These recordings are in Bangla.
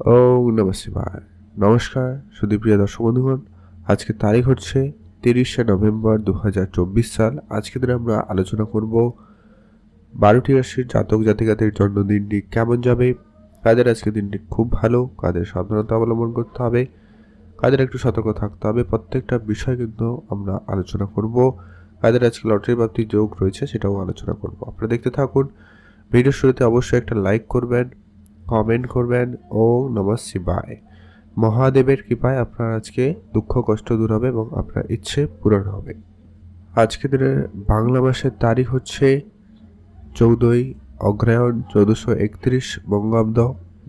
ওম নমঃ শিবায়। নমস্কার সুধীপ্রিয় দর্শক বন্ধুগণ, আজকে তারিখ হচ্ছে 30শে নভেম্বর 2024 সাল। আজকে দিনে আমরা আলোচনা করব 12টি রাশির জাতক জাতিকাদের জন্মদিনটি কেমন যাবে, কাদের আজকে দিনটি খুব ভালো, কাদের সাবধানতা অবলম্বন করতে হবে, কাদের একটু সতর্ক থাকতে হবে, প্রত্যেকটা বিষয় কিন্তু আমরা আলোচনা করব। কাদের আজকে লটারি প্রাপ্তির যোগ রয়েছে সেটাও আলোচনা করব। আপনারা দেখতে থাকুন। ভিডিওর শুরুতে অবশ্যই একটা লাইক করবেন, কমেন্ট করবেন। ওম নমঃ শিবায়। মহাদেবের কৃপায় আপনার আজকে দুঃখ কষ্ট দূর হবে এবং আপনার ইচ্ছে পূরণ হবে। আজকে দিনের বাংলা মাসের তারিখ হচ্ছে 14ই অগ্রহায়ণ 1431 বঙ্গাব্দ।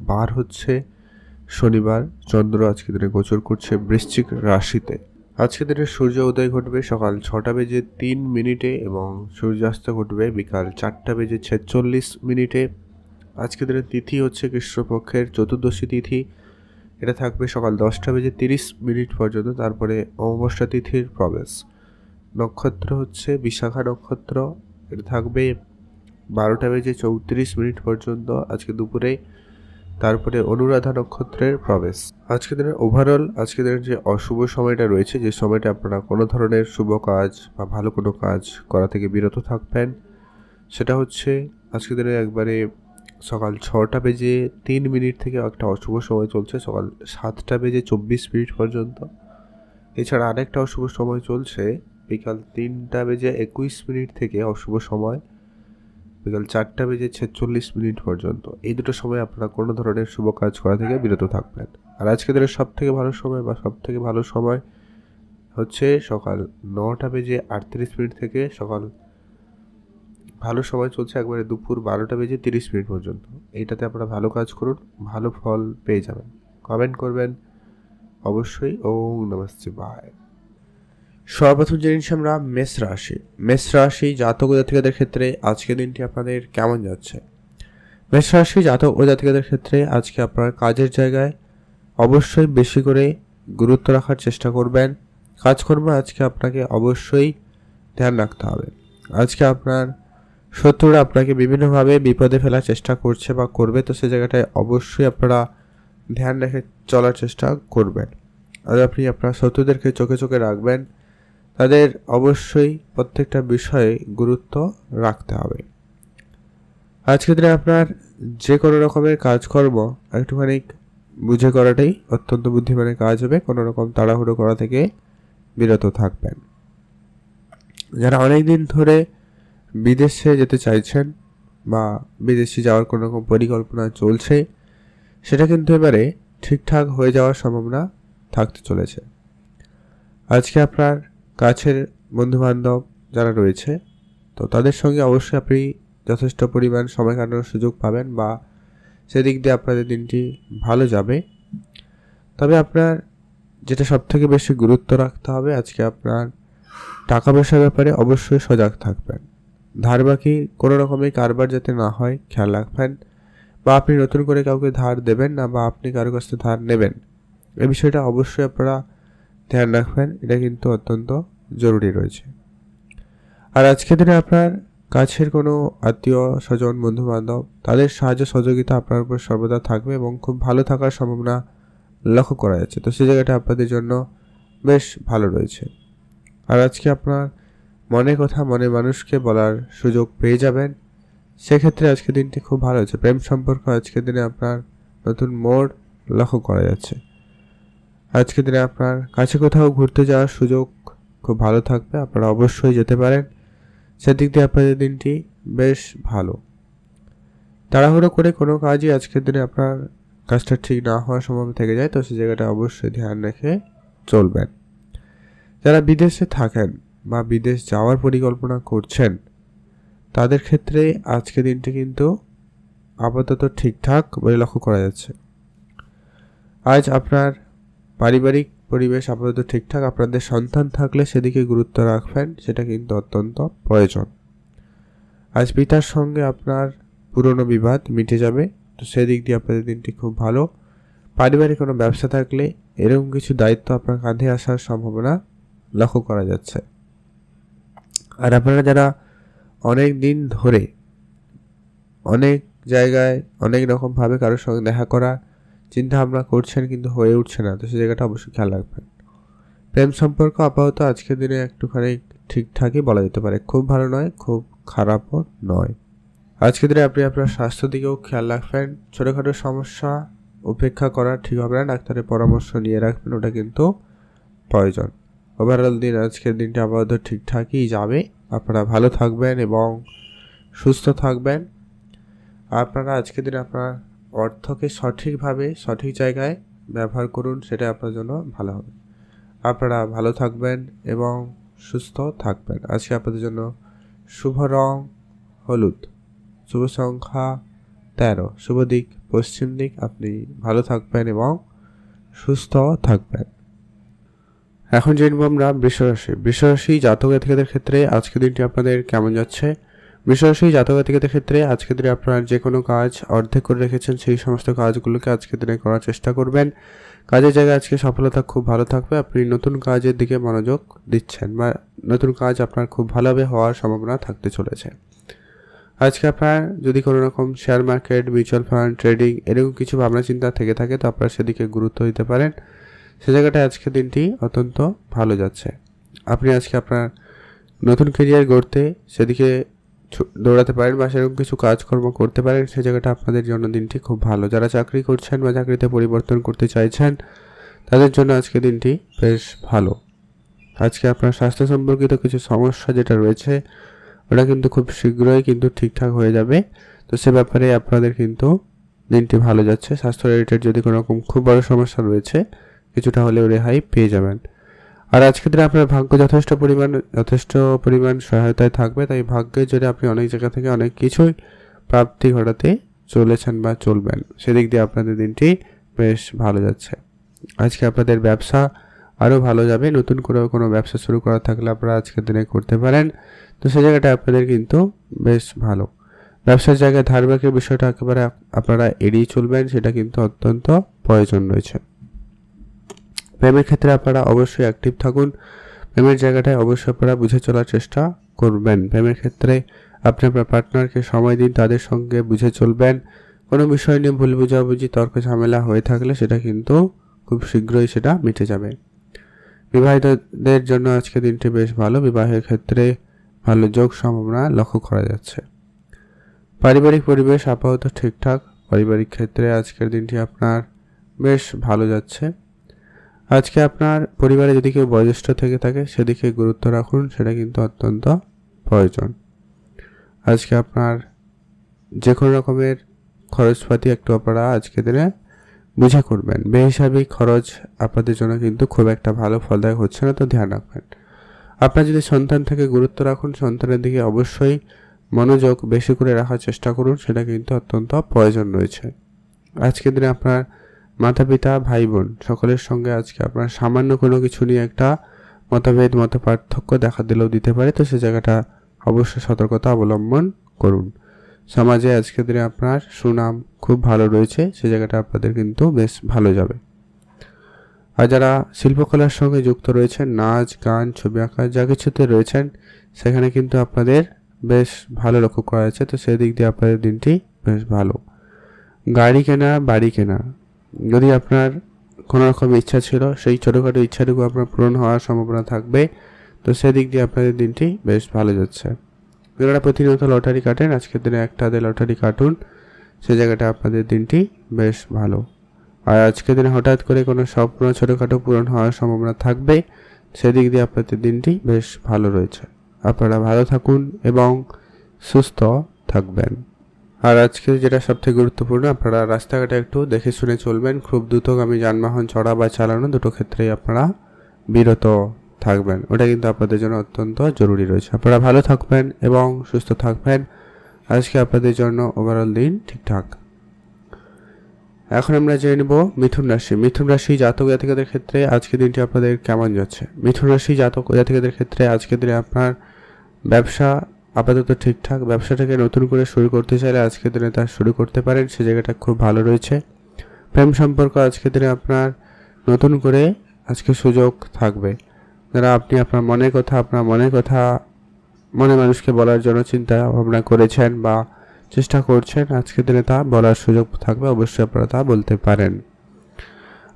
বার হচ্ছে শনিবার। চন্দ্র আজকে দিনে গোচর করছে বৃশ্চিক রাশিতে। আজকে দিনে সূর্য উদয় ঘটবে সকাল 6টা বেজে 3 মিনিটে এবং সূর্যাস্ত ঘটবে বিকাল 4টা বেজে 46 মিনিটে। আজকে দিনের তিথি হচ্ছে কৃষ্ণপক্ষের চতুর্দশী তিথি। এটা থাকবে সকাল 10টা বেজে 30 মিনিট পর্যন্ত, তারপরে অমাবস্যা তিথির প্রবেশ। নক্ষত্র হচ্ছে বিশাখা নক্ষত্র। এটা থাকবে 12টা বেজে 34 মিনিট পর্যন্ত আজকে দুপুরে, তারপরে অনুরাধা নক্ষত্রের প্রবেশ। আজকে দিনের ওভারঅল আজকে দিনের যে অশুভ সময়টা রয়েছে, যে সময়টা আপনারা কোনো ধরনের শুভ কাজ বা ভালো কোনো কাজ করা থেকে বিরত থাকবেন, সেটা হচ্ছে আজকে দিনের একবারে সকাল 6টা বেজে 3 মিনিট থেকে একটা অশুভ সময় চলছে সকাল 7টা বেজে 24 মিনিট পর্যন্ত। এছাড়া আরেকটা অশুভ সময় চলছে বিকাল 3টা বেজে 21 মিনিট থেকে অশুভ সময় বিকাল 4টা বেজে 46 মিনিট পর্যন্ত। এই দুটো সময় আপনারা কোনো ধরনের শুভ কাজ করা থেকে বিরত থাকবেন। আর আজকে দিনের সব থেকে ভালো সময় বা সব থেকে ভালো সময় হচ্ছে সকাল 9টা বেজে 38 মিনিট থেকে সকাল ভালো সময় চলছে একবারে দুপুর 12টা বেজে 30 মিনিট পর্যন্ত। এইটাতে আপনারা ভালো কাজ করুন, ভালো ফল পেয়ে যাবেন। কমেন্ট করবেন অবশ্যই। ওম নমঃ শিবায়। সর্বপ্রথম জিনিস আমরা মেষ রাশি জাতক ও জাতিকাদের ক্ষেত্রে আজকে দিনটি আপনাদের কেমন যাচ্ছে। মেষ রাশি জাতক ও জাতিকাদের ক্ষেত্রে আজকে আপনার কাজের জায়গায় অবশ্যই বেশি করে গুরুত্ব রাখার চেষ্টা করবেন। কাজকর্মে আজকে আপনাকে অবশ্যই ধ্যান রাখতে হবে। আজকে আপনার শত্রুরা আপনাকে বিভিন্নভাবে বিপদে ফেলার চেষ্টা করছে বা করবে, তো সে জায়গাটায় অবশ্যই আপনারা ধ্যান রেখে চলার চেষ্টা করবেন। আর আপনি আপনার শত্রুদেরকে চোখে চোখে রাখবেন, তাদের অবশ্যই প্রত্যেকটা বিষয়ে গুরুত্ব রাখতে হবে। আজকের দিনে আপনার যে কোনো রকমের কাজকর্ম একটুখানি বুঝে করাটাই অত্যন্ত বুদ্ধিমানের কাজ হবে। কোনো রকম তাড়াহুড়ো করা থেকে বিরত থাকবেন। যারা অনেক দিন ধরে বিদেশে যেতে চাইছেন বা বিদেশে যাওয়ার কোনো রকম পরিকল্পনা চলছে, সেটা কিন্তু এবারে ঠিকঠাক হয়ে যাওয়ার সম্ভাবনা থাকতে চলেছে। আজকে আপনার কাছের বন্ধুবান্ধব যারা রয়েছে, তো তাদের সঙ্গে অবশ্যই আপনি যথেষ্ট পরিমাণ সময় কাটানোর সুযোগ পাবেন বা সেদিক দিয়ে আপনাদের দিনটি ভালো যাবে। তবে আপনার যেটা সবথেকে বেশি গুরুত্ব রাখতে হবে, আজকে আপনার টাকা পয়সার ব্যাপারে অবশ্যই সজাগ থাকবেন। ধার বাকি কোনো রকমের কারবার যাতে না হয় খেয়াল রাখবেন, বা আপনি নতুন করে কাউকে ধার দেবেন না বা আপনি কারো কাছ থেকে ধার নেবেন, এই বিষয়টা অবশ্যই আপনারা ধ্যান রাখবেন। এটা কিন্তু অত্যন্ত জরুরি রয়েছে। আর আজকের দিনে আপনার কাছের কোনো আত্মীয় স্বজন বন্ধু বান্ধব, তাদের সাহায্য সহযোগিতা আপনার উপর সর্বদা থাকবে এবং খুব ভালো থাকার সম্ভাবনা লক্ষ্য করা যাচ্ছে। তো সেই জায়গাটা আপনাদের জন্য বেশ ভালো রয়েছে। আর আজকে আপনার মনের কথা মনে মানুষকে বলার সুযোগ পেয়ে যাবেন। সেক্ষেত্রে আজকের দিনটি খুব ভালো হচ্ছে। প্রেম সম্পর্ক আজকের দিনে আপনার নতুন মোড় লক্ষ্য করা যাচ্ছে। আজকের দিনে আপনার কাছে কোথাও ঘুরতে যাওয়ার সুযোগ খুব ভালো থাকবে, আপনারা অবশ্যই যেতে পারেন। সেদিক দিয়ে আপনাদের দিনটি বেশ ভালো। তাড়াহুড়ো করে কোনো কাজই আজকের দিনে আপনার কাজটা ঠিক না হওয়ার সম্ভাবনা থেকে যায়, তো সেই জায়গাটা অবশ্যই ধ্যান রেখে চলবেন। যারা বিদেশে থাকেন বা বিদেশ যাওয়ার পরিকল্পনা করছেন, তাদের ক্ষেত্রে আজকের দিনটি কিন্তু আপাতত ঠিকঠাক বলে লক্ষ্য করা যাচ্ছে। আজ আপনার পারিবারিক পরিবেশ আপাতত ঠিকঠাক। আপনাদের সন্তান থাকলে সেদিকে গুরুত্ব রাখবেন, সেটা কিন্তু অত্যন্ত প্রয়োজন। আজ পিতার সঙ্গে আপনার পুরনো বিবাদ মিটে যাবে, তো সেদিক দিয়ে আপনাদের দিনটি খুব ভালো। পারিবারিক কোনো ব্যবসা থাকলে এরকম কিছু দায়িত্ব আপনার কাঁধে আসার সম্ভাবনা লক্ষ্য করা যাচ্ছে। আর আপনারা যারা অনেক দিন ধরে অনেক জায়গায় অনেক রকমভাবে কারোর সঙ্গে দেখা করার চিন্তা ভাবনা করছেন কিন্তু হয়ে উঠছে না, তো সেই জায়গাটা অবশ্যই খেয়াল রাখবেন। প্রেম সম্পর্ক আপাতত আজকের দিনে একটুখানি ঠিকঠাকই বলা যেতে পারে, খুব ভালো নয়, খুব খারাপও নয়। আজকের দিনে আপনি আপনার স্বাস্থ্য দিকেও খেয়াল রাখবেন। ছোটোখাটো সমস্যা উপেক্ষা করা ঠিক হবে না, ডাক্তারের পরামর্শ নিয়ে রাখবেন, ওটা কিন্তু প্রয়োজন। ওভারঅল দিন আজকের দিনটা আপাতত ঠিকঠাকই যাবে। আপনারা ভালো থাকবেন এবং সুস্থ থাকবেন। আপনারা আজকের দিনে আপনার অর্থকে সঠিকভাবে সঠিক জায়গায় ব্যবহার করুন, সেটা আপনার জন্য ভালো হবে। আপনারা ভালো থাকবেন এবং সুস্থ থাকবেন। আজকে আপনাদের জন্য শুভ রং হলুদ, শুভ সংখ্যা 13, শুভ দিক পশ্চিম দিক। আপনি ভালো থাকবেন এবং সুস্থ থাকবেন। এখন জেনব আমরা বৃষরাশি। বৃষরাশি জাতক জাতিকাদের ক্ষেত্রে আজকের দিনটি আপনাদের কেমন যাচ্ছে? বৃষরাশি জাতক জাতিকাদের ক্ষেত্রে আজকের দিনে আপনার যে কোনো কাজ অর্ধেক করে রেখেছেন, সেই সমস্ত কাজগুলোকে আজকের দিনে করার চেষ্টা করবেন। কাজের জায়গায় আজকে সফলতা খুব ভালো থাকবে। আপনি নতুন কাজের দিকে মনোযোগ দিচ্ছেন বা নতুন কাজ আপনার খুব ভালোভাবে হওয়ার সম্ভাবনা থাকতে চলেছে। আজকে আপনার যদি কোনো রকম share market, mutual fund, trading এরকম কিছু ভাবনা চিন্তা থেকে থাকে, তো আপনারা সেদিকে গুরুত্ব দিতে পারেন। সে জায়গাটায় আজকের দিনটি অত্যন্ত ভালো যাচ্ছে। আপনি আজকে আপনার নতুন ক্যারিয়ার গড়তে সেদিকে দৌড়াতে পারেন বা সেরকম কিছু কাজকর্ম করতে পারেন, সে জায়গাটা আপনাদের জন্য দিনটি খুব ভালো। যারা চাকরি করছেন বা চাকরিতে পরিবর্তন করতে চাইছেন, তাদের জন্য আজকে দিনটি বেশ ভালো। আজকে আপনার স্বাস্থ্য সম্পর্কিত কিছু সমস্যা যেটা রয়েছে, ওটা কিন্তু খুব শীঘ্রই কিন্তু ঠিকঠাক হয়ে যাবে। তো সে ব্যাপারে আপনাদের কিন্তু দিনটি ভালো যাচ্ছে। স্বাস্থ্য রিলেটেড যদি কোনো রকম খুব বড় সমস্যা রয়েছে, কিছুটা হলেও রেহাই পেয়ে যাবেন। আর আজকের দিনে আপনার ভাগ্য যথেষ্ট পরিমাণ সহায়তায় থাকবে। তাই ভাগ্যের জন্য আপনি অনেক জায়গা থেকে অনেক কিছুই প্রাপ্তি ঘটাতে চলেছেন বা চলবেন। সেদিক দিয়ে আপনাদের দিনটি বেশ ভালো যাচ্ছে। আজকে আপনাদের ব্যবসা আরও ভালো যাবে। নতুন করে কোনো ব্যবসা শুরু করা থাকলে আপনারা আজকের দিনে করতে পারেন। তো সেই জায়গাটা আপনাদের কিন্তু বেশ ভালো। ব্যবসার জায়গায় ধার বাকির বিষয়টা একেবারে আপনারা এড়িয়ে চলবেন, সেটা কিন্তু অত্যন্ত প্রয়োজন রয়েছে। প্রেমের ক্ষেত্রে আপনারা অবশ্যই অ্যাক্টিভ থাকুন। প্রেমের জায়গাটায় অবশ্যই আপনারা বুঝে চলার চেষ্টা করবেন। প্রেমের ক্ষেত্রে আপনি আপনার পার্টনারকে সময় দিন, তাদের সঙ্গে বুঝে চলবেন। কোনো বিষয় নিয়ে ভুল বুঝাবুঝি, তর্ক ঝামেলা হয়ে থাকলে সেটা কিন্তু খুব শীঘ্রই সেটা মিটে যাবে। বিবাহিতদের জন্য আজকে দিনটি বেশ ভালো। বিবাহের ক্ষেত্রে ভালো যোগ সম্ভাবনা লক্ষ্য করা যাচ্ছে। পারিবারিক পরিবেশ আপাতত ঠিকঠাক। পারিবারিক ক্ষেত্রে আজকের দিনটি আপনার বেশ ভালো যাচ্ছে। আজকে আপনার পরিবারে যদি কেউ বয়োজ্যেষ্ঠ থেকে থাকে, সেদিকে গুরুত্ব রাখুন, সেটা কিন্তু অত্যন্ত প্রয়োজন। আজকে আপনার যে কোনো রকমের খরচপাতি একটু আপনারা আজকে দিনে বুঝে করবেন। বেহিসাবি খরচ আপনাদের জন্য কিন্তু খুব একটা ভালো ফলদায়ক হচ্ছে না, তো ধ্যান রাখবেন। আপনার যদি সন্তান থেকে গুরুত্ব রাখুন, সন্তানের দিকে অবশ্যই মনোযোগ বেশি করে রাখার চেষ্টা করুন, সেটা কিন্তু অত্যন্ত প্রয়োজন রয়েছে। আজকের দিনে আপনার মাতা পিতা, ভাই বোন সকলের সঙ্গে আজকে আপনার সামান্য কোনো কিছু নিয়ে একটা মতভেদ, মত পার্থক্য দেখা দিলেও দিতে পারে, তো সে জায়গাটা অবশ্যই সতর্কতা অবলম্বন করুন। সমাজে আজকের দিনে আপনার সুনাম খুব ভালো রয়েছে, সে জায়গাটা আপনাদের কিন্তু বেশ ভালো যাবে। আর যারা শিল্পকলার সঙ্গে যুক্ত রয়েছেন, নাচ গান ছবি আঁকা যা কিছুতে রয়েছেন, সেখানে কিন্তু আপনাদের বেশ ভালো লক্ষ্য করা যাচ্ছে। তো সেদিক দিয়ে আপনাদের দিনটি বেশ ভালো। গাড়ি কেনা, বাড়ি কেনা, যদি আপনার কোনো রকম ইচ্ছা ছিল, সেই ছোটোখাটো ইচ্ছাটুকু আপনার পূরণ হওয়ার সম্ভাবনা থাকবে। তো সেদিক দিয়ে আপনাদের দিনটি বেশ ভালো যাচ্ছে। যারা প্রতিনিয়ত লটারি কাটেন, আজকের দিনে একটা লটারি কাটুন, সে জায়গাটা আপনাদের দিনটি বেশ ভালো। আর আজকের দিনে হঠাৎ করে কোনো স্বপ্ন ছোটোখাটো পূরণ হওয়ার সম্ভাবনা থাকবে, সেদিক দিয়ে আপনাদের দিনটি বেশ ভালো রয়েছে। আপনারা ভালো থাকুন এবং সুস্থ থাকবেন। আর আজকে যেটা সবথেকে গুরুত্বপূর্ণ, আপনারা রাস্তাঘাটে একটু দেখে শুনে চলবেন। খুব দ্রুতগামী যানবাহন চড়া বা চালানো দুটো ক্ষেত্রেই আপনারা বিরত থাকবেন, ওটা কিন্তু আপনাদের জন্য অত্যন্ত জরুরি রয়েছে। আপনারা ভালো থাকবেন এবং সুস্থ থাকবেন। আজকে আপনাদের জন্য ওভারঅল দিন ঠিকঠাক। এখন আমরা জেনে নেব মিথুন রাশি। মিথুন রাশি জাতক জাতিকাদের ক্ষেত্রে আজকের দিনটি আপনাদের কেমন যাচ্ছে? মিথুন রাশি জাতক জাতিকাদের ক্ষেত্রে আজকের দিনে আপনার ব্যবসা আপাতত ঠিকঠাক। ব্যবসাটাকে নতুন করে শুরু করতে চাইলে আজকের দিনে তা শুরু করতে পারেন, সে জায়গাটা খুব ভালো রয়েছে। প্রেম সম্পর্ক আজকের দিনে আপনার নতুন করে আজকে সুযোগ থাকবে। যারা আপনি আপনার মনের কথা মনে মানুষকে বলার জন্য চিন্তা ভাবনা করেছেন বা চেষ্টা করছেন, আজকের দিনে তা বলার সুযোগ থাকবে, অবশ্যই আপনারা তা বলতে পারেন।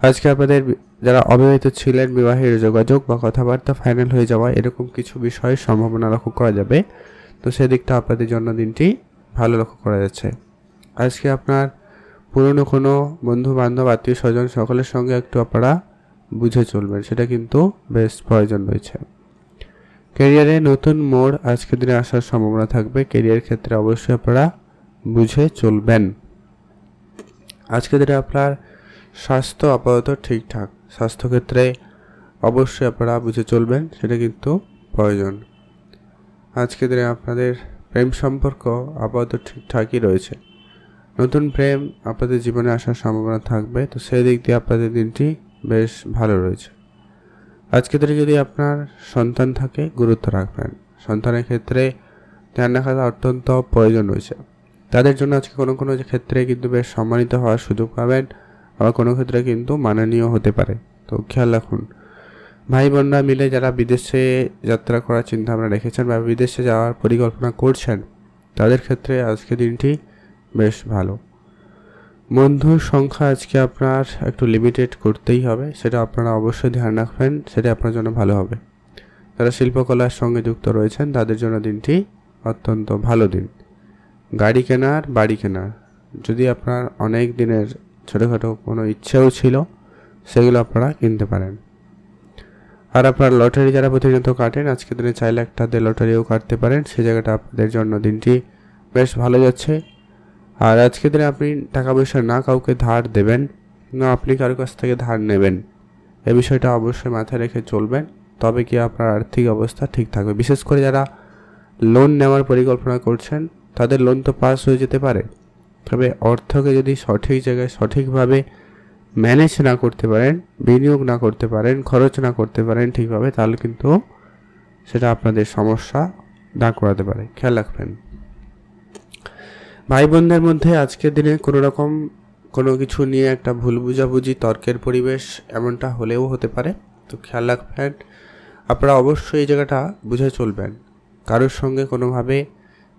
আজকে আপনাদের যারা অবিবাহিত ছিলেন, বিবাহের যোগাযোগ বা কথাবার্তা ফাইনাল হয়ে যাওয়া এরকম কিছু বিষয়ের সম্ভাবনা লক্ষ্য করা যাবে। তো সেদিকটা আপনাদের জন্য দিনটি ভালো লক্ষ্য করা যাচ্ছে। আজকে আপনার পুরনো কোনো বন্ধু বান্ধব আত্মীয় স্বজন সকলের সঙ্গে একটু আপনারা বুঝে চলবেন, সেটা কিন্তু বেশ প্রয়োজন রয়েছে। ক্যারিয়ারে নতুন মোড় আজকের দিনে আসার সম্ভাবনা থাকবে। ক্যারিয়ার ক্ষেত্রে অবশ্যই আপনারা বুঝে চলবেন। আজকের দিনে আপনার স্বাস্থ্য আপাতত ঠিকঠাক, স্বাস্থ্যক্ষেত্রে অবশ্যই আপনারা বুঝে চলবেন, সেটা কিন্তু প্রয়োজন। আজকের দিনে আপনাদের প্রেম সম্পর্ক আপাতত ঠিকঠাকই রয়েছে। নতুন প্রেম আপনাদের জীবনে আসার সম্ভাবনা থাকবে, তো সেই দিক দিয়ে আপনাদের দিনটি বেশ ভালো রয়েছে। আজকের দিনে যদি আপনার সন্তান থাকে, গুরুত্ব রাখবেন। সন্তানের ক্ষেত্রে ধ্যান রাখাটা অত্যন্ত প্রয়োজন রয়েছে। তাদের জন্য আজকে কোনো কোনো ক্ষেত্রে কিন্তু বেশ সম্মানিত হওয়ার সুযোগ পাবেন, আবার কোনো ক্ষেত্রে কিন্তু মাননীয় হতে পারে। তো খেয়াল রাখুন। ভাই বোনরা মিলে যারা বিদেশে যাত্রা করার চিন্তা ভাবনা রেখেছেন বা বিদেশে যাওয়ার পরিকল্পনা করছেন, তাদের ক্ষেত্রে আজকে দিনটি বেশ ভালো। বন্ধুর সংখ্যা আজকে আপনার একটু লিমিটেড করতেই হবে, সেটা আপনারা অবশ্যই ধ্যান রাখবেন, সেটা আপনার জন্য ভালো হবে। যারা শিল্পকলার সঙ্গে যুক্ত রয়েছেন তাদের জন্য দিনটি অত্যন্ত ভালো দিন। গাড়ি কেনার, বাড়ি কেনার, যদি আপনার অনেক দিনের ছোটোখাটো কোনো ইচ্ছেও ছিল, সেগুলো আপনারা কিনতে পারেন। আর আপনার লটারি যারা প্রতিনিয়ত কাটেন, আজকের দিনে চাইলে একটা দিয়ে লটারিও কাটতে পারেন, সেই জায়গাটা আপনাদের জন্য দিনটি বেশ ভালো যাচ্ছে। আর আজকের দিনে আপনি টাকা পয়সা না কাউকে ধার দেবেন, না আপনি কারোর কাছ থেকে ধার নেবেন, এ বিষয়টা অবশ্যই মাথায় রেখে চলবেন, তবে কি আপনার আর্থিক অবস্থা ঠিক থাকবে। বিশেষ করে যারা লোন নেওয়ার পরিকল্পনা করছেন, তাদের লোন তো পাস হয়ে যেতে পারে, তবে অর্থকে যদি সঠিক জায়গায় সঠিকভাবে ম্যানেজ না করতে পারেন, বিনিয়োগ না করতে পারেন, খরচ না করতে পারেন ঠিকভাবে, তাহলে কিন্তু সেটা আপনাদের সমস্যা দাঁড় করাতে পারে। খেয়াল রাখবেন। ভাই বোনদের মধ্যে আজকের দিনে কোনো কিছু নিয়ে একটা ভুল বুঝাবুঝি, তর্কের পরিবেশ এমনটা হলেও হতে পারে। তো খেয়াল রাখবেন, আপনারা অবশ্যই এই জায়গাটা বুঝে চলবেন। কারোর সঙ্গে কোনোভাবে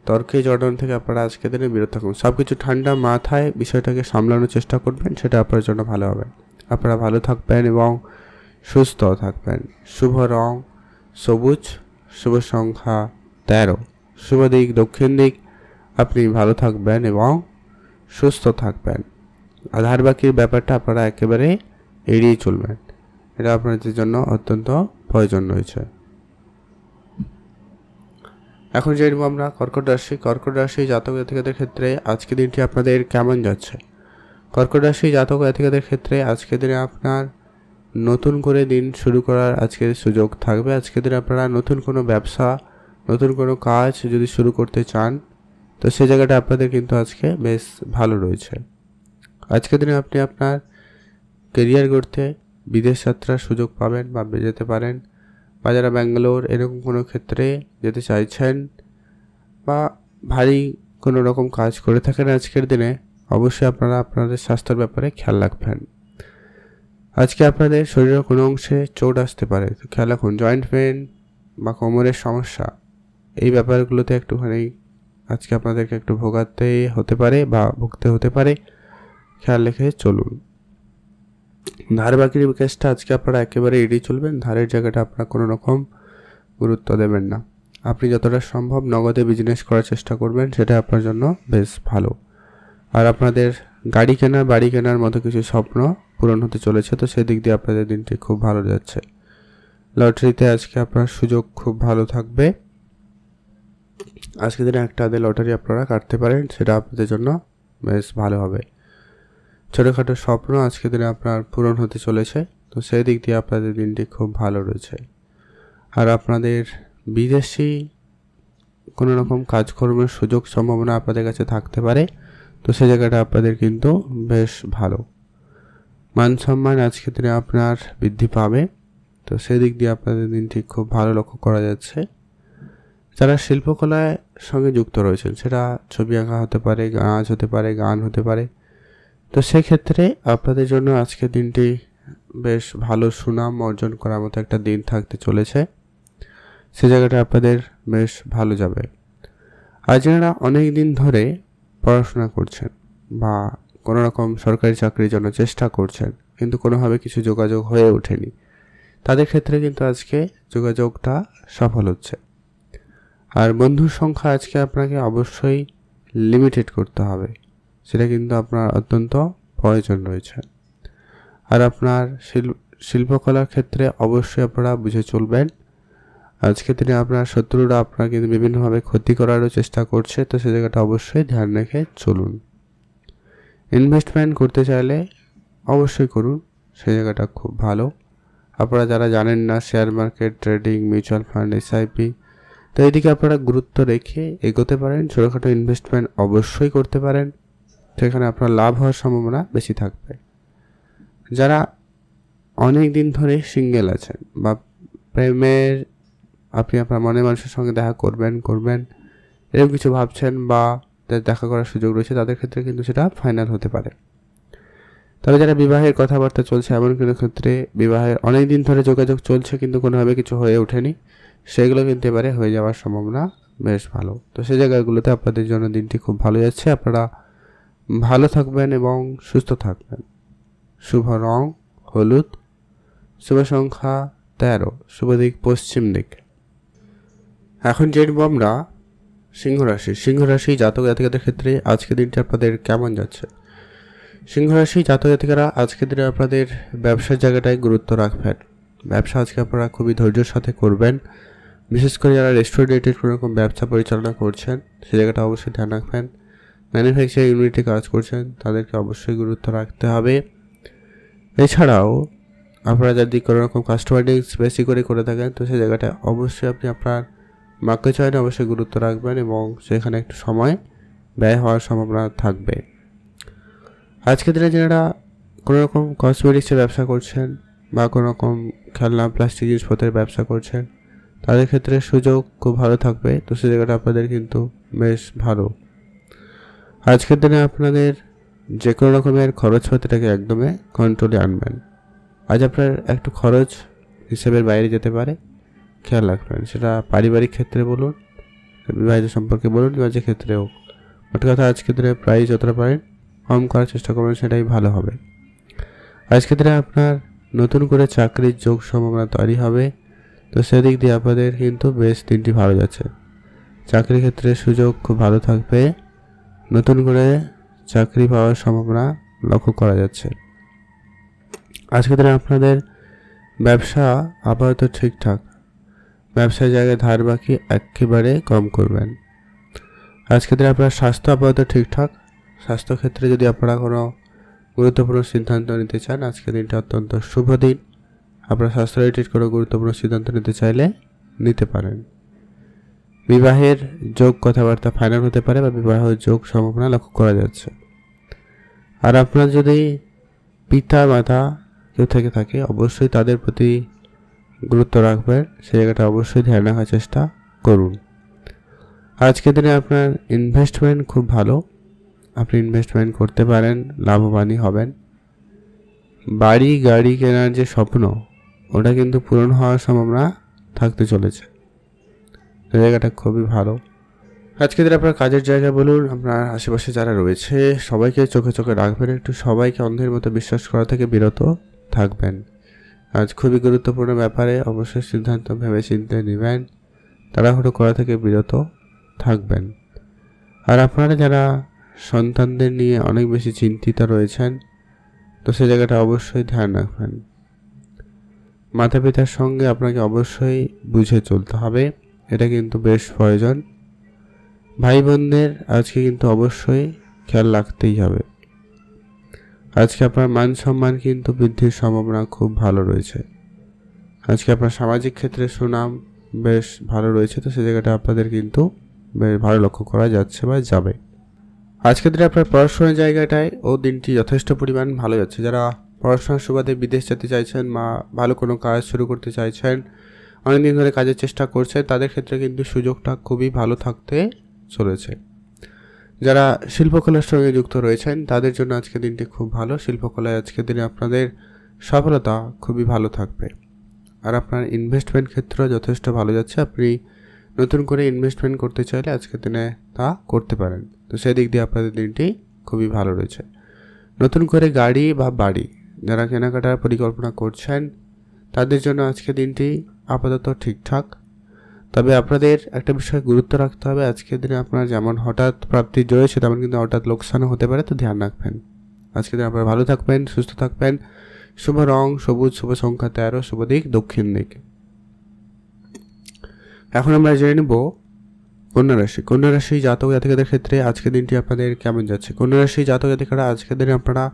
তর্কে জড়ানো থেকে আপনারা আজকের দিনে বিরত থাকুন। সব কিছু ঠান্ডা মাথায় বিষয়টাকে সামলানোর চেষ্টা করবেন, সেটা আপনার জন্য ভালো হবে। আপনারা ভালো থাকবেন এবং সুস্থ থাকবেন। শুভ রং সবুজ, শুভ সংখ্যা 13, শুভ দিক দক্ষিণ দিক। আপনি ভালো থাকবেন এবং সুস্থ থাকবেন। আধার বাকির ব্যাপারটা আপনারা একেবারে এড়িয়ে চলবেন, এটা আপনাদের জন্য অত্যন্ত প্রয়োজন রয়েছে। এখন জেনব আমরা কর্কট রাশি জাতক জাতিকাদের ক্ষেত্রে আজকের দিনটি আপনাদের কেমন যাচ্ছে। কর্কট রাশি জাতক জাতিকাদের ক্ষেত্রে আজকের দিনে আপনার নতুন করে দিন শুরু করার আজকের সুযোগ থাকবে। আজকের দিনে আপনারা নতুন কোনো ব্যবসা, নতুন কোনো কাজ যদি শুরু করতে চান, তো সেই জায়গাটা আপনাদের কিন্তু আজকে বেশ ভালো রয়েছে। আজকের দিনে আপনি আপনার কেরিয়ার গড়তে বিদেশ যাত্রার সুযোগ পাবেন বা যেতে পারেন, বা যারা ব্যাঙ্গালোর এরকম কোনো ক্ষেত্রে যেতে চাইছেন বা ভারী কোনো রকম কাজ করে থাকেন, আজকের দিনে অবশ্যই আপনারা আপনাদের স্বাস্থ্যের ব্যাপারে খেয়াল রাখবেন। আজকে আপনাদের শরীরের কোনো অংশে চোট আসতে পারে, তো খেয়াল রাখুন। জয়েন্ট পেন বা কোমরের সমস্যা, এই ব্যাপারগুলোতে একটুখানি আজকে আপনাদেরকে একটু ভোগাতে হতে পারে বা ভুগতে হতে পারে, খেয়াল রেখে চলুন। ধার বাকির কেসটা আজকে আপনারা একেবারে এড়িয়ে চলবেন। ধারের জায়গাটা আপনারা কোনো রকম গুরুত্ব দেবেন না। আপনি যতটা সম্ভব নগদে বিজনেস করার চেষ্টা করবেন, সেটা আপনার জন্য বেশ ভালো। আর আপনাদের গাড়ি কেনা, বাড়ি কেনার মতো কিছু স্বপ্ন পূরণ হতে চলেছে, তো সেদিক দিয়ে আপনাদের দিনটি খুব ভালো যাচ্ছে। লটারিতে আজকে আপনার সুযোগ খুব ভালো থাকবে। আজকে দিনে একটা লটারি আপনারা কাটতে পারেন, সেটা আপনাদের জন্য বেশ ভালো হবে। ছোটোখাটো স্বপ্ন আজকে দিনে আপনার পূরণ হতে চলেছে, তো সেই দিক দিয়ে আপনাদের দিনটি খুব ভালো রয়েছে। আর আপনাদের বিদেশি কোনো রকম কাজকর্মের সুযোগ সম্ভাবনা আপনাদের কাছে থাকতে পারে, তো সেই জায়গাটা আপনাদের কিন্তু বেশ ভালো। মান সম্মান আজকে দিনে আপনার বৃদ্ধি পাবে, তো সেই দিক দিয়ে আপনাদের দিনটি খুব ভালো লক্ষ্য করা যাচ্ছে। যারা শিল্পকলার সঙ্গে যুক্ত রয়েছেন, সেটা ছবি আঁকা হতে পারে, নাচ হতে পারে, গান হতে পারে, তো সেক্ষেত্রে আপনাদের জন্য আজকের দিনটি বেশ ভালো সুনাম অর্জন করার মতো একটা দিন থাকতে চলেছে। সে জায়গাটা আপনাদের বেশ ভালো যাবে। আর যারা অনেক দিন ধরে পড়াশোনা করছেন বা কোনো রকম সরকারি চাকরির জন্য চেষ্টা করছেন, কিন্তু কোনোভাবে কিছু যোগাযোগ হয়ে ওঠেনি, তাদের ক্ষেত্রে কিন্তু আজকে যোগাযোগটা সফল হচ্ছে। আর বন্ধুর সংখ্যা আজকে আপনাকে অবশ্যই লিমিটেড করতে হবে, সেটা কিন্তু আপনার অত্যন্ত প্রয়োজন রয়েছে। আর আপনার শিল্পকলার ক্ষেত্রে অবশ্যই আপনারা বুঝে চলবেন। আজকে দিনে আপনার শত্রুরা আপনার কিন্তু বিভিন্নভাবে ক্ষতি করারও চেষ্টা করছে, তো সে জায়গাটা অবশ্যই ধ্যান রেখে চলুন। ইনভেস্টমেন্ট করতে চাইলে অবশ্যই করুন, সেই জায়গাটা খুব ভালো। আপনারা যারা জানেন না share market, trading, mutual fund, SIP, তো এইদিকে আপনারা গুরুত্ব রেখে এগোতে পারেন। ছোটোখাটো ইনভেস্টমেন্ট অবশ্যই করতে পারেন, সেখানে আপনার লাভ হওয়ার সম্ভাবনা বেশি থাকবে। যারা অনেক দিন ধরে সিঙ্গেল আছেন বা প্রেমের আপনি আপনার মনের মানুষের সঙ্গে দেখা করবেন এরকম কিছু ভাবছেন বা দেখা করার সুযোগ রয়েছে, তাদের ক্ষেত্রে কিন্তু সেটা ফাইনাল হতে পারে। তবে যারা বিবাহের কথাবার্তা চলছে, এমন কোনো ক্ষেত্রে বিবাহের অনেক দিন ধরে যোগাযোগ চলছে কিন্তু কোনোভাবে কিছু হয়ে ওঠেনি, সেগুলো কিন্তু এবারে হয়ে যাওয়ার সম্ভাবনা বেশ ভালো। তো সেই জায়গাগুলোতে আপনাদের জন্য দিনটি খুব ভালো যাচ্ছে। আপনারা ভালো থাকবেন এবং সুস্থ থাকবেন। শুভ রং হলুদ, শুভ সংখ্যা 13, শুভ দিক পশ্চিম দিক। এখন জেনবো আমরা সিংহ রাশি জাতক জাতিকাদের ক্ষেত্রে আজকের দিনটি আপনাদের কেমন যাচ্ছে। সিংহ রাশি জাতক জাতিকারা আজকের দিনে আপনাদের ব্যবসার জায়গাটায় গুরুত্ব রাখবেন। ব্যবসা আজকে আপনারা খুবই ধৈর্যের সাথে করবেন। বিশেষ করে যারা রেস্টুরেন্ট রিলেটেড কোনো রকম ব্যবসা পরিচালনা করছেন, সেই জায়গাটা অবশ্যই ধ্যান রাখবেন। ম্যানুফ্যাকচারিং ইউনিটে কাজ করছেন, তাদেরকে অবশ্যই গুরুত্ব রাখতে হবে। এছাড়াও আপনারা যদি কোনো রকম কাস্টমার ডিলস বেশি করে থাকেন, তো সেই জায়গাটায় অবশ্যই আপনি আপনার বাক্য চয়নে অবশ্যই গুরুত্ব রাখবেন এবং সেখানে একটু সময় ব্যয় হওয়ার সম্ভাবনা থাকবে। আজকের দিনে যারা কোনো রকম কসমেটিক্সের ব্যবসা করছেন বা কোনো রকম খেলনা প্লাস্টিক জিনিসপত্রের ব্যবসা করছেন, তাদের ক্ষেত্রে সুযোগ খুব ভালো থাকবে, তো সেই জায়গাটা আপনাদের কিন্তু বেশ ভালো। আজকের দিনে আপনাদের যে কোনো রকমের খরচপাতিটাকে একদমই কন্ট্রোলে আনবেন। আজ আপনার একটু খরচ হিসেবের বাইরে যেতে পারে, খেয়াল রাখবেন। সেটা পারিবারিক ক্ষেত্রে বলুন, বিবাহিত সম্পর্কে বলুন, বা যে ক্ষেত্রে হোক, মোট কথা আজকের দিনে প্রায় যতটা পারেন কম করার চেষ্টা করবেন, সেটাই ভালো হবে। আজকের দিনে আপনার নতুন করে চাকরির যোগ সম্ভাবনা তৈরি হবে, তো সেদিক দিয়ে আপনাদের কিন্তু বেশ দিনটি ভালো যাচ্ছে। চাকরির ক্ষেত্রে সুযোগ খুব ভালো থাকবে, নতুন করে চাকরি পাওয়ার সম্ভাবনা লক্ষ্য করা যাচ্ছে। আজকের দিনে আপনাদের ব্যবসা আপাতত ঠিকঠাক, ব্যবসার জায়গায় ধার বাকি একেবারে কম করবেন। আজকের দিনে আপনার স্বাস্থ্য আপাতত ঠিকঠাক। স্বাস্থ্যক্ষেত্রে যদি আপনারা কোনো গুরুত্বপূর্ণ সিদ্ধান্ত নিতে চান, আজকের দিনটা অত্যন্ত শুভ দিন। আপনারা স্বাস্থ্য রিলেটেড কোনো গুরুত্বপূর্ণ সিদ্ধান্ত নিতে চাইলে নিতে পারেন। বিবাহের যোগ কথাবার্তা ফাইনাল হতে পারে বা বিবাহের যোগ সম্ভাবনা লক্ষ্য করা যাচ্ছে। আর আপনার যদি পিতা মাতা কেউ থেকে থাকে, অবশ্যই তাদের প্রতি গুরুত্ব রাখবেন, সেই জায়গাটা অবশ্যই ধ্যান রাখার চেষ্টা করুন। আজকের দিনে আপনার ইনভেস্টমেন্ট খুব ভালো, আপনি ইনভেস্টমেন্ট করতে পারেন, লাভবানই হবেন। বাড়ি গাড়ি কেনার যে স্বপ্ন, ওটা কিন্তু পূরণ হওয়ার সম্ভাবনা থাকতে চলেছে, সেই জায়গাটা খুবই ভালো। আজকের দিনে আপনার কাজের জায়গা বলুন, আপনার আশেপাশে যারা রয়েছে সবাইকে চোখে চোখে রাখবেন, একটু সবাইকে অন্ধের মতো বিশ্বাস করা থেকে বিরত থাকবেন। আজ খুবই গুরুত্বপূর্ণ ব্যাপারে অবশ্যই সিদ্ধান্ত ভেবে চিন্তে নেবেন, তাড়াহুড়ো করা থেকে বিরত থাকবেন। আর আপনারা যারা সন্তানদের নিয়ে অনেক বেশি চিন্তিত রয়েছেন, তো সে জায়গাটা অবশ্যই ধ্যান রাখবেন। মাতা পিতার সঙ্গে আপনাকে অবশ্যই বুঝে চলতে হবে, এটা কিন্তু বেশ প্রয়োজন। ভাই বোনদের আজকে কিন্তু অবশ্যই খেয়াল রাখতেই হবে। আজকে আপনার মান সম্মান কিন্তু বৃদ্ধির সম্ভাবনা খুব ভালো রয়েছে। আজকে আপনার সামাজিক ক্ষেত্রে সুনাম বেশ ভালো রয়েছে, তো সে জায়গাটা আপনাদের কিন্তু বেশ ভালো লক্ষ্য করা যাচ্ছে বা যাবে। আজকের দিনে আপনার পড়াশোনার জায়গাটায় দিনটি যথেষ্ট পরিমাণ ভালো যাচ্ছে। যারা পড়াশোনার সুবাদে বিদেশ যেতে চাইছেন বা ভালো কোনো কাজ শুরু করতে চাইছেন, অনেকদিন ধরে কাজের চেষ্টা করছেন, তাদের ক্ষেত্রে কিন্তু সুযোগটা খুবই ভালো থাকতে চলেছে। যারা শিল্পকলার সঙ্গে যুক্ত রয়েছেন, তাদের জন্য আজকের দিনটি খুব ভালো। শিল্পকলায় আজকের দিনে আপনাদের সফলতা খুবই ভালো থাকবে। আর আপনার ইনভেস্টমেন্ট ক্ষেত্র যথেষ্ট ভালো যাচ্ছে। আপনি নতুন করে ইনভেস্টমেন্ট করতে চাইলে আজকের দিনে তা করতে পারেন, তো সেদিক দিয়ে আপনাদের দিনটি খুবই ভালো রয়েছে। নতুন করে গাড়ি বা বাড়ি যারা কেনাকাটার পরিকল্পনা করছেন তাদের জন্য আজকের দিনটি আপাতত ঠিকঠাক। তবে আপনাদের একটা বিষয় গুরুত্ব রাখতে হবে, আজকের দিনে আপনার যেমন হঠাৎ প্রাপ্তি রয়েছে তেমন কিন্তু হঠাৎ লোকসানও হতে পারে, তো ধ্যান রাখবেন। আজকের দিনে আপনারা ভালো থাকবেন, সুস্থ থাকবেন। শুভ রং সবুজ, শুভ সংখ্যা 13, শুভ দিক দক্ষিণ দিক। এখন আমরা জেনে নেব কন্যা রাশি। কন্যা রাশি জাতক জাতিকাদের ক্ষেত্রে আজকের দিনটি আপনাদের কেমন যাচ্ছে। কন্যা রাশি জাতক জাতিকারা আজকের দিনে আপনারা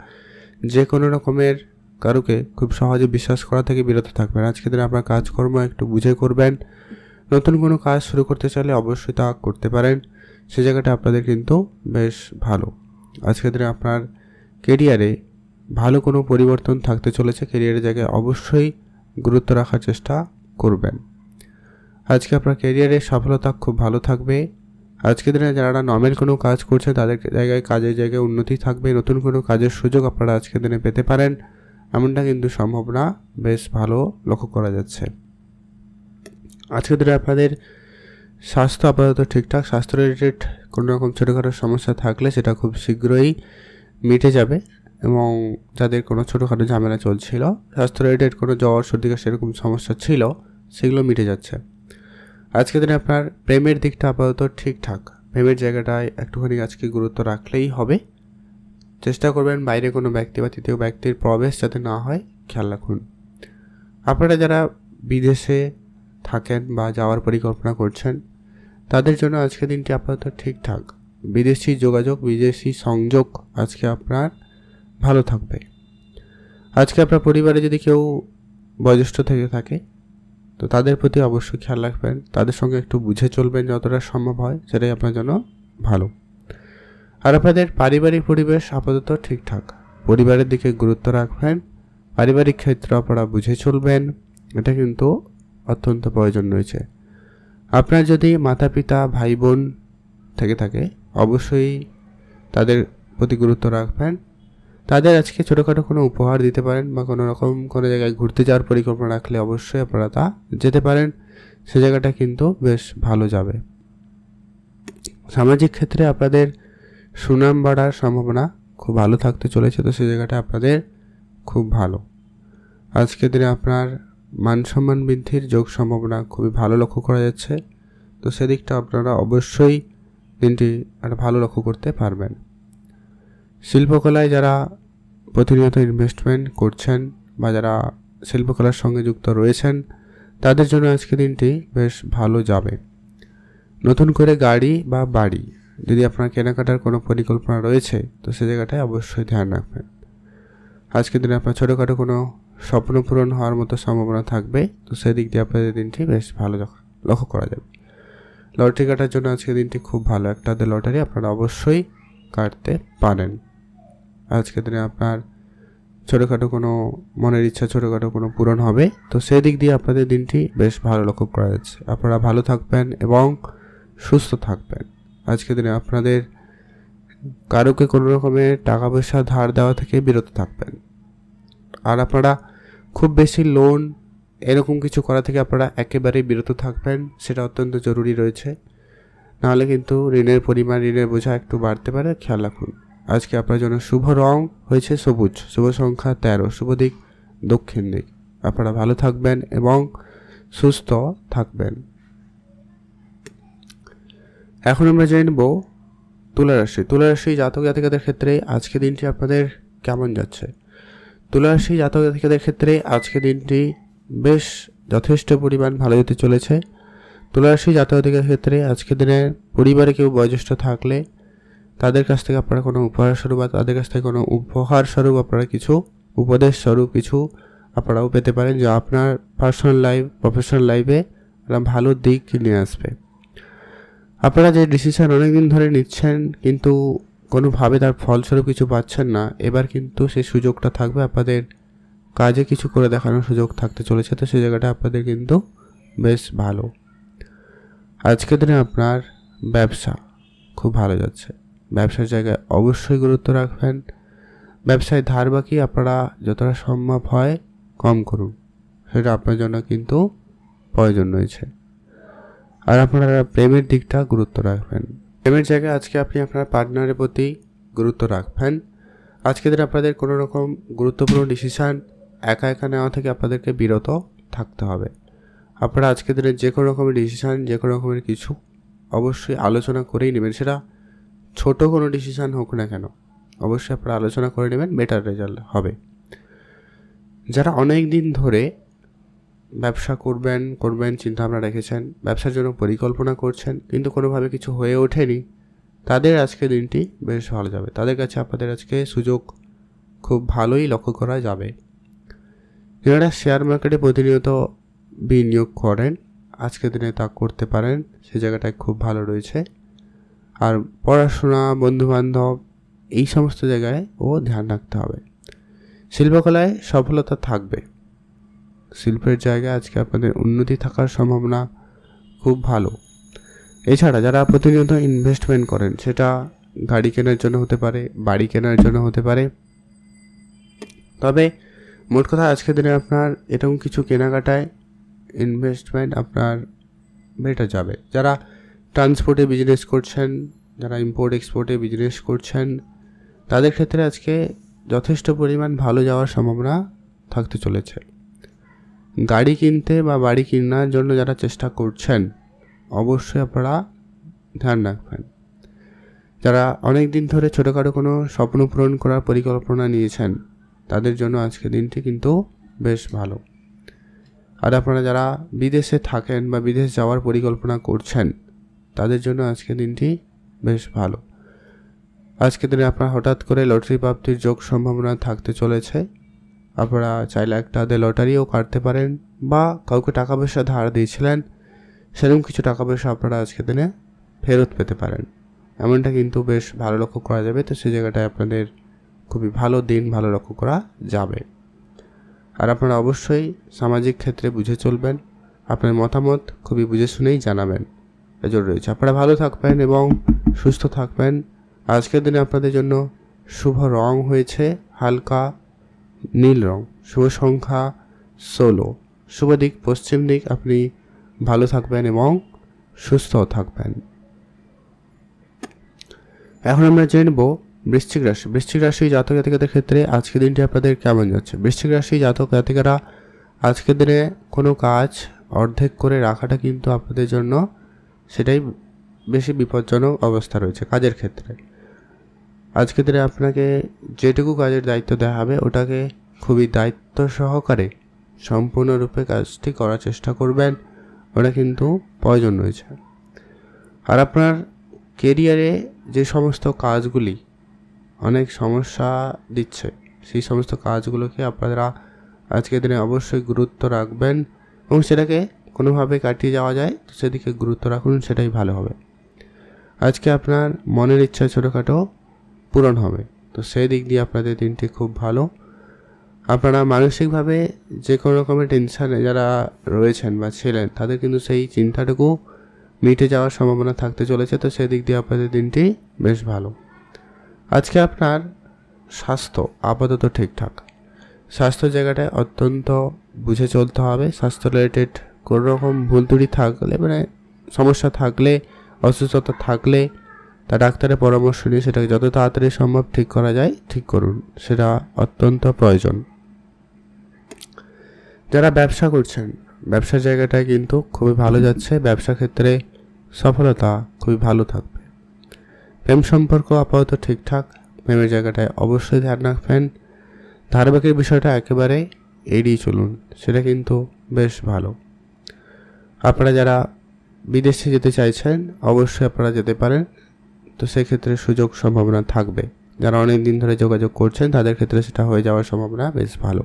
যে কোনো রকমের কারুকে খুব সহজে বিশ্বাস করা থেকে বিরত থাকবেন। আজকের দিনে আপনার কাজকর্ম একটু বুঝে করবেন। নতুন কোনো কাজ শুরু করতে চাইলে অবশ্যই তা করতে পারেন, সে জায়গাটা আপনাদের কিন্তু বেশ ভালো। আজকের দিনে আপনার কেরিয়ারে ভালো কোনো পরিবর্তন থাকতে চলেছে, কেরিয়ারের জায়গায় অবশ্যই গুরুত্ব রাখার চেষ্টা করবেন। আজকে আপনার কেরিয়ারে সফলতা খুব ভালো থাকবে। আজকের দিনে যারা নর্মাল কোনো কাজ করছে তাদের জায়গায় কাজের জায়গায় উন্নতি থাকবে। নতুন কোনো কাজের সুযোগ আপনারা আজকের দিনে পেতে পারেন, এমনটা কিন্তু সম্ভাবনা বেশ ভালো লক্ষ্য করা যাচ্ছে। আজকের দিনে আপনাদের স্বাস্থ্য আপাতত ঠিকঠাক। স্বাস্থ্য রিলেটেড কোনো রকম ছোটোখাটো সমস্যা থাকলে সেটা খুব শীঘ্রই মিটে যাবে, এবং যাদের কোনো ছোটোখাটো ঝামেলা চলছিল, স্বাস্থ্য রিলেটেড কোনো জ্বর সর্দি সেরকম সমস্যা ছিল, সেগুলো মিটে যাচ্ছে। আজকের দিনে আপনার প্রেমের দিকটা আপাতত ঠিকঠাক। প্রেমের জায়গাটায় একটুখানি আজকে গুরুত্ব রাখলেই হবে। চেষ্টা করবেন বাইরে কোনো ব্যক্তি বা তৃতীয় ব্যক্তির প্রবেশ যাতে না হয়, খেয়াল রাখুন। আপনারা যারা বিদেশে থাকেন বা যাওয়ার পরিকল্পনা করছেন তাদের জন্য আজকের দিনটি আপাতত ঠিকঠাক। বিদেশি যোগাযোগ, বিদেশি সংযোগ আজকে আপনার ভালো থাকবে। আজকে আপনার পরিবারে যদি কেউ বয়োজ্যেষ্ঠ থেকে থাকে তো তাদের প্রতি অবশ্যই খেয়াল রাখবেন, তাদের সঙ্গে একটু বুঝে চলবেন যতটা সম্ভব হয়, সেটাই আপনার জন্য ভালো। আর আপনাদের পারিবারিক পরিবেশ আপাতত ঠিকঠাক। পরিবারের দিকে গুরুত্ব রাখবেন, পারিবারিক ক্ষেত্রে আপনারা বুঝে চলবেন, এটা কিন্তু অত্যন্ত প্রয়োজন রয়েছে। আপনার যদি মাতা পিতা ভাই বোন থেকে থাকে অবশ্যই তাদের প্রতি গুরুত্ব রাখবেন। তাদের আজকে ছোটোখাটো কোনো উপহার দিতে পারেন বা কোনো রকম কোনো জায়গায় ঘুরতে যাওয়ার পরিকল্পনা রাখলে অবশ্যই আপনারা তা যেতে পারেন, সে জায়গাটা কিন্তু বেশ ভালো যাবে। সামাজিক ক্ষেত্রে আপনাদের সুনাম বাড়ার সম্ভাবনা খুব ভালো থাকতে চলেছে, তো সে জায়গাটা আপনাদের খুব ভালো। আজকের দিনে আপনার মান সম্মান বৃদ্ধির যোগ সম্ভাবনা খুবই ভালো লক্ষ্য করা যাচ্ছে, তো সেদিকটা আপনারা অবশ্যই দিনটি একটা ভালো লক্ষ্য করতে পারবেন। শিল্পকলায় যারা প্রতিনিয়ত ইনভেস্টমেন্ট করছেন বা যারা শিল্পকলার সঙ্গে যুক্ত রয়েছেন তাদের জন্য আজকে দিনটি বেশ ভালো যাবে। নতুন করে গাড়ি বা বাড়ি যদি আপনার কেনাকাটার কোনো পরিকল্পনা রয়েছে তো সে জায়গাটায় অবশ্যই ধ্যান রাখবেন। আজকের দিনে আপনার ছোটোখাটো কোনো স্বপ্ন পূরণ হওয়ার মতো সম্ভাবনা থাকবে, তো সেদিক দিয়ে আপনাদের দিনটি বেশ ভালো লক্ষ্য করা যাবে। লটারি কাটার জন্য আজকের দিনটি খুব ভালো, একটা লটারি আপনারা অবশ্যই কাটতে পারেন। আজকের দিনে আপনার ছোটোখাটো কোনো মনের ইচ্ছা ছোটোখাটো কোনো পূরণ হবে, তো সেই দিক দিয়ে আপনাদের দিনটি বেশ ভালো লক্ষ্য করা যাচ্ছে। আপনারা ভালো থাকবেন এবং সুস্থ থাকবেন। আজকের দিনে আপনাদের কারোকে কোনো রকমের টাকা পয়সা ধার দেওয়া থেকে বিরত থাকবেন। আর আপনারা খুব বেশি লোন এরকম কিছু করা থেকে আপনারা একেবারেই বিরত থাকবেন, সেটা অত্যন্ত জরুরি রয়েছে। নাহলে কিন্তু ঋণের পরিমাণ, ঋণের বোঝা একটু বাড়তে পারে, খেয়াল রাখুন। আজকে আপনার জন্য শুভ রং হয়েছে সবুজ, শুভ সংখ্যা 13, শুভ দিক দক্ষিণ দিক। আপনারা ভালো থাকবেন এবং সুস্থ থাকবেন। এখন আমরা জেনে নেব তুলা রাশি। তুলা রাশি জাতক জাতিকাদের ক্ষেত্রে আজকে দিনটি আপনাদের কেমন যাচ্ছে। তুলা রাশি জাতক জাতিকাদের ক্ষেত্রে আজকে দিনটি বেশ যথেষ্ট পরিমাণ ভালো যেতে চলেছে। তুলা রাশি জাতক জাতিকাদের ক্ষেত্রে আজকে দিনে পরিবারে কেউ বয়োজ্যেষ্ঠ থাকলে তাদের কাছ থেকে আপনারা কোনো উপহার স্বরূপ বা তাদের কাছ থেকে কোনো উপহার স্বরূপ আপনারা কিছু উপদেশ স্বরূপ কিছু আপনারাও পেতে পারেন, যা আপনার পার্সোনাল লাইফ প্রফেশনাল লাইফে একটা ভালো দিক নিয়ে আসবে। আপনারা যে ডিসিশন অনেকদিন ধরে নিচ্ছেন কিন্তু কোনোভাবে তার ফলস্বরূপ কিছু পাচ্ছেন না, এবার কিন্তু সেই সুযোগটা থাকবে, আপনাদের কাজে কিছু করে দেখানোর সুযোগ থাকতে চলেছে, তো সেই জায়গাটা আপনাদের কিন্তু বেশ ভালো। আজকের দিনে আপনার ব্যবসা খুব ভালো যাচ্ছে। ব্যবসার জায়গায় অবশ্যই গুরুত্ব রাখবেন। ব্যবসায় ধার বাকি আপনারা যতটা সম্ভব হয় কম করুন, সেটা আপনার জন্য কিন্তু প্রয়োজন রয়েছে। আর আপনারা প্রেমের দিকটা গুরুত্ব রাখবেন। প্রেমের জায়গায় আজকে আপনি আপনার পার্টনারের প্রতি গুরুত্ব রাখবেন। আজকের দিনে আপনাদের কোনো রকম গুরুত্বপূর্ণ ডিসিশান একা একা নেওয়া থেকে আপনাদেরকে বিরত থাকতে হবে। আপনারা আজকের দিনে যে কোনো রকমের ডিসিশান, যে কোনো রকমের কিছু অবশ্যই আলোচনা করেই নেবেন। সেটা ছোট কোনো ডিসিশান হোক না কেন, অবশ্যই আপনারা আলোচনা করে নেবেন, বেটার রেজাল্ট হবে। যারা অনেক দিন ধরে ব্যবসা করবেন চিন্তাভাবনা রেখেছেন, ব্যবসার জন্য পরিকল্পনা করছেন, কিন্তু কোনোভাবে কিছু হয়ে ওঠেনি, তাদের আজকে দিনটি বেশ ভালো যাবে। তাদের কাছে আপনাদের আজকে সুযোগ খুব ভালোই লক্ষ্য করা যাবে। যারা শেয়ার মার্কেটে প্রতিনিয়ত বিনিয়োগ করেন, আজকের দিনে তা করতে পারেন, সে জায়গাটায় খুব ভালো রয়েছে। আর পড়াশোনা, বন্ধুবান্ধব, এই সমস্ত জায়গায় ধ্যান রাখতে হবে। শিল্পকলায় সফলতা থাকবে, শিল্পের জায়গায় আজকে আপনাদের উন্নতি থাকার সম্ভাবনা খুব ভালো। এছাড়া যারা প্রতিনিয়ত ইনভেস্টমেন্ট করেন, সেটা গাড়ি কেনার জন্য হতে পারে, বাড়ি কেনার জন্য হতে পারে, তবে মোট কথা আজকের দিনে আপনার এরকম কিছু কেনাকাটায় ইনভেস্টমেন্ট আপনার বেটার যাবে। যারা ট্রান্সপোর্টে বিজনেস করছেন, যারা ইম্পোর্ট এক্সপোর্টে বিজনেস করছেন, তাদের ক্ষেত্রে আজকে যথেষ্ট পরিমাণ ভালো যাওয়ার সম্ভাবনা থাকতে চলেছে। গাড়ি কিনতে বা বাড়ি কেনার জন্য যারা চেষ্টা করছেন, অবশ্যই আপনারা ধ্যান রাখবেন। যারা অনেক দিন ধরে ছোটোখাটো কোনো স্বপ্ন পূরণ করার পরিকল্পনা নিয়েছেন, তাদের জন্য আজকে দিনটি কিন্তু বেশ ভালো। আর আপনারা যারা বিদেশে থাকেন বা বিদেশ যাওয়ার পরিকল্পনা করছেন, তাদের জন্য আজকে দিনটি বেশ ভালো। আজকে দিনে আপনার হঠাৎ করে লটারি প্রাপ্তির যোগ সম্ভাবনা থাকতে চলেছে। আপনারা চাইলে একটা হাতে লটারিও কাটতে পারেন, বা কাউকে টাকা পয়সা ধার দিয়েছিলেন, সেরকম কিছু টাকা পয়সা আপনারা আজকে দিনে ফেরত পেতে পারেন, এমনটা কিন্তু বেশ ভালো লক্ষ্য করা যাবে। তো সেই জায়গাটায় আপনাদের খুবই ভালো দিন ভালো লক্ষ্য করা যাবে। আর আপনারা অবশ্যই সামাজিক ক্ষেত্রে বুঝে চলবেন, আপনার মতামত খুবই বুঝে শুনেই জানাবেন, এজন্য রয়েছে। আপনারা ভালো থাকবেন এবং সুস্থ থাকবেন। আজকের দিনে আপনাদের জন্য শুভ রং হয়েছে হালকা নীল রং, শুভ সংখ্যা 16, শুভ দিক পশ্চিম দিক। আপনি ভালো থাকবেন এবং সুস্থ থাকবেন। এখন আমরা জেনে নেব বৃশ্চিক রাশি। বৃশ্চিক রাশি জাতক জাতিকাদের ক্ষেত্রে আজকের দিনটি আপনাদের কেমন যাচ্ছে। বৃশ্চিক রাশি জাতক জাতিকারা আজকের দিনে কোনো কাজ অর্ধেক করে রাখাটা কিন্তু আপনাদের জন্য সেটাই বেশি বিপজ্জনক অবস্থা রয়েছে কাজের ক্ষেত্রে। আজকের দিনে আপনাকে যেটুকু কাজের দায়িত্ব দেওয়া হবে, ওটাকে খুবই দায়িত্ব সহকারে সম্পূর্ণরূপে কাজটি করার চেষ্টা করবেন, ওটা কিন্তু প্রয়োজন রয়েছে। আর আপনার কেরিয়ারে যে সমস্ত কাজগুলি অনেক সমস্যা দিচ্ছে, সেই সমস্ত কাজগুলোকে আপনারা আজকের দিনে অবশ্যই গুরুত্ব রাখবেন এবং সেটাকে কোনোভাবে কাটিয়ে যাওয়া যায় তো সেদিকে গুরুত্ব রাখুন, সেটাই ভালো হবে। আজকে আপনার মনের ইচ্ছা ছোটোখাটো পূরণ হবে, তো সেই দিক দিয়ে আপনাদের দিনটি খুব ভালো। আপনারা মানসিকভাবে যে কোনো রকমের টেনশানে যারা রয়েছেন বা ছিলেন, তাদের কিন্তু সেই চিন্তাটুকু মিটে যাওয়ার সম্ভাবনা থাকতে চলেছে, তো সেই দিক দিয়ে আপনাদের দিনটি বেশ ভালো। আজকে আপনার স্বাস্থ্য আপাতত ঠিকঠাক, স্বাস্থ্য জায়গাটায় অত্যন্ত বুঝে চলতে হবে। স্বাস্থ্য রিলেটেড কোনো রকম ভুল ত্রুটি থাকলে, মানে সমস্যা থাকলে, অসুস্থতা থাকলে, তা ডাক্তারের পরামর্শ নিয়ে সেটাকে যত তাড়াতাড়ি সম্ভব ঠিক করা যায় ঠিক করুন, সেটা অত্যন্ত প্রয়োজন। যারা ব্যবসা করছেন, ব্যবসার জায়গাটায় কিন্তু খুবই ভালো যাচ্ছে, ব্যবসা ক্ষেত্রে সফলতা খুবই ভালো থাকবে। প্রেম সম্পর্ক আপাতত ঠিকঠাক, প্রেমের জায়গাটায় অবশ্যই ধ্যান রাখবেন। ধারাবাহিকের বিষয়টা একেবারে এড়িয়ে চলুন, সেটা কিন্তু বেশ ভালো। আপনারা যারা বিদেশে যেতে চাইছেন, অবশ্যই আপনারা যেতে পারেন, তো সেক্ষেত্রে সুযোগ সম্ভাবনা থাকবে। যারা অনেক দিন ধরে যোগাযোগ করছেন, তাদের ক্ষেত্রে সেটা হয়ে যাওয়ার সম্ভাবনা বেশ ভালো।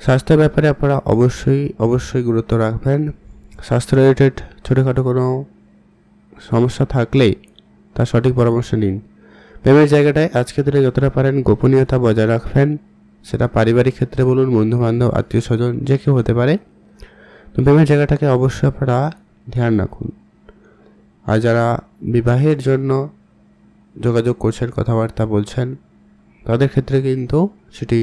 স্বাস্থ্যের ব্যাপারে আপনারা অবশ্যই গুরুত্ব রাখবেন। স্বাস্থ্য রিলেটেড ছোটোখাটো কোনো সমস্যা থাকলেই তার সঠিক পরামর্শ নিন। প্রেমের জায়গাটায় আজকের দিনে যতটা পারেন গোপনীয়তা বজায় রাখবেন, সেটা পারিবারিক ক্ষেত্রে বলুন, বন্ধুবান্ধব, আত্মীয় স্বজন, যে কেউ হতে পারে। তো প্রেমের জায়গাটাকে অবশ্যই আপনারা ধ্যান রাখুন। আর যারা বিবাহের জন্য যোগাযোগ করছেন, কথাবার্তা বলছেন, তাদের ক্ষেত্রে কিন্তু সেটি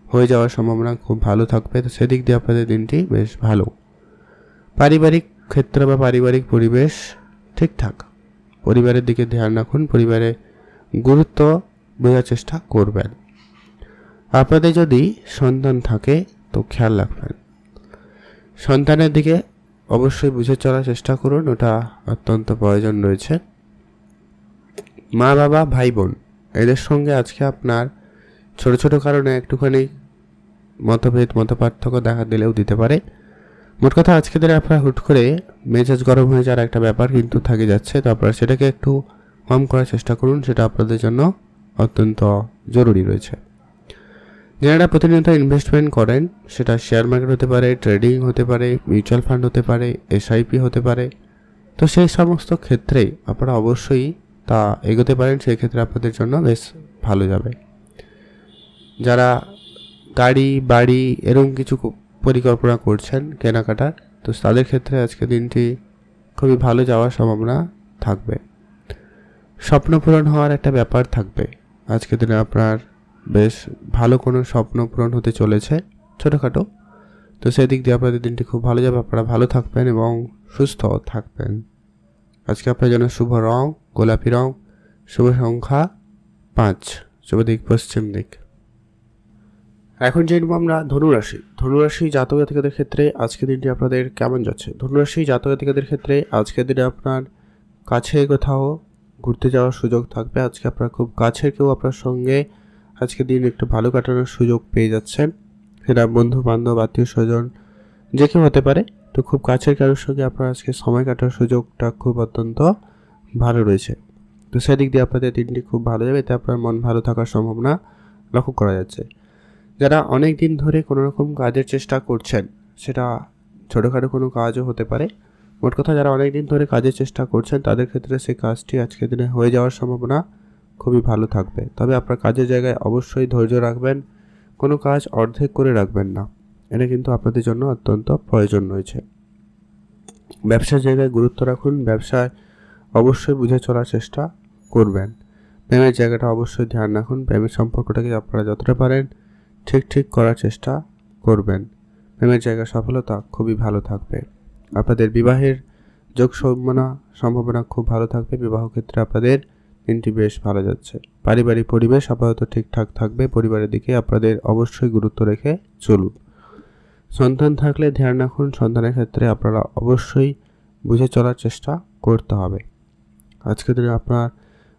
হয়ে যাওয়ার সম্ভাবনা খুব ভালো থাকবে, তো সেদিক দিয়ে আপনাদের দিনটি বেশ ভালো। পারিবারিক ক্ষেত্র বা পারিবারিক পরিবেশ ঠিকঠাক, পরিবারের দিকে ধ্যান রাখুন, পরিবারে গুরুত্ব বোঝার চেষ্টা করবেন। আপনাদের যদি সন্তান থাকে তো খেয়াল রাখবেন, সন্তানের দিকে অবশ্যই বুঝে চলার চেষ্টা করুন, ওটা অত্যন্ত প্রয়োজন রয়েছে। মা বাবা ভাই বোন এদের সঙ্গে আজকে আপনার ছোট ছোট কারণে একটুখানি মতভেদ মতপার্থক্য দেখা দিলেও দিতে পারে। মোট কথা আজকে দিনে আপনার হুট করে মেজাজ গরম হয়ে যাওয়ার একটা ব্যাপার কিন্তু থাকে যাচ্ছে, তো আপনারা সেটাকে একটু কম করার চেষ্টা করুন, সেটা আপনাদের জন্য অত্যন্ত জরুরি রয়েছে। যারা প্রতিনিয়ত ইনভেস্টমেন্ট করেন, সেটা শেয়ার মার্কেট হতে পারে, ট্রেডিং হতে পারে, মিউচুয়াল ফান্ড হতে পারে, এসআইপি হতে পারে, তো সেই সমস্ত ক্ষেত্রেই আপনারা অবশ্যই তা এগোতে পারেন, সেই ক্ষেত্রে আপনাদের জন্য বেশ ভালো যাবে। যারা গাড়ি বাড়ি এরকম কিছু পরিকল্পনা করছেন কেনাকাটার, তো তাদের ক্ষেত্রে আজকে দিনটি খুবই ভালো যাওয়ার সম্ভাবনা থাকবে। স্বপ্ন পূরণ হওয়ার একটা ব্যাপার থাকবে আজকে দিনে, আপনার বেশ ভালো কোনো স্বপ্ন পূরণ হতে চলেছে ছোটোখাটো, তো সেই দিক দিয়ে আপনাদের দিনটি খুব ভালো যাবে। আপনারা ভালো থাকবেন এবং সুস্থ থাকবেন। আজকে আপনার জন্য শুভ রং গোলাপি রং, শুভ সংখ্যা 5, শুভ দিক পশ্চিম দিক। এখন জেনব আমরা ধনুরাশি। ধনুরাশি জাতক জাতিকাদের ক্ষেত্রে আজকে দিনটি আপনাদের কেমন যাচ্ছে? ধনুরাশি জাতক জাতিকাদের ক্ষেত্রে আজকের দিনে আপনার কাছে কোথাও ঘুরতে যাওয়ার সুযোগ থাকবে। আজকে আপনার খুব কাছের কেউ আপনার সঙ্গে আজকে দিন একটু ভালো কাটানোর সুযোগ পেয়ে যাচ্ছেন, সেটা বন্ধু বান্ধব আত্মীয় স্বজন যে কেউ হতে পারে। তো খুব কাছের কারোর সঙ্গে আপনার আজকে সময় কাটার সুযোগটা খুব অত্যন্ত ভালো রয়েছে, তো সেদিক দিয়ে আপনাদের দিনটি খুব ভালো যাবে, এতে আপনার মন ভালো থাকার সম্ভাবনা লক্ষ্য করা যাচ্ছে। যারা অনেক দিন ধরে কোনো রকম কাজের চেষ্টা করছেন, সেটা ছোটোখাটো কোনো কাজও হতে পারে, মোট কথা যারা অনেক দিন ধরে কাজের চেষ্টা করছেন তাদের ক্ষেত্রে সেই কাজটি আজকের দিনে হয়ে যাওয়ার সম্ভাবনা খুবই ভালো থাকবে। তবে আপনার কাজের জায়গায় অবশ্যই ধৈর্য রাখবেন, কোনো কাজ অর্ধেক করে রাখবেন না, এটা কিন্তু আপনাদের জন্য অত্যন্ত প্রয়োজন রয়েছে। ব্যবসার জায়গায় গুরুত্ব রাখুন, ব্যবসায় অবশ্যই বুঝে চলার চেষ্টা করবেন। প্রেমের জায়গাটা অবশ্যই ধ্যান রাখুন, প্রেমের সম্পর্কটাকে আপনারা যতটা পারেন ঠিক করার চেষ্টা করবেন। প্রেমের জায়গায় সফলতা খুবই ভালো থাকবে। আপনাদের বিবাহের যোগ সম্ভাবনা খুব ভালো থাকবে। বিবাহ ক্ষেত্রে আপনাদের দিনটি বেশ ভালো যাচ্ছে। পারিবারিক পরিবেশ আপাতত ঠিকঠাক থাকবে, পরিবারের দিকে আপনাদের অবশ্যই গুরুত্ব রেখে চলুন। সন্তান থাকলে ধ্যান রাখুন, সন্তানের ক্ষেত্রে আপনারা অবশ্যই বুঝে চলার চেষ্টা করতে হবে। আজকের দিনে আপনার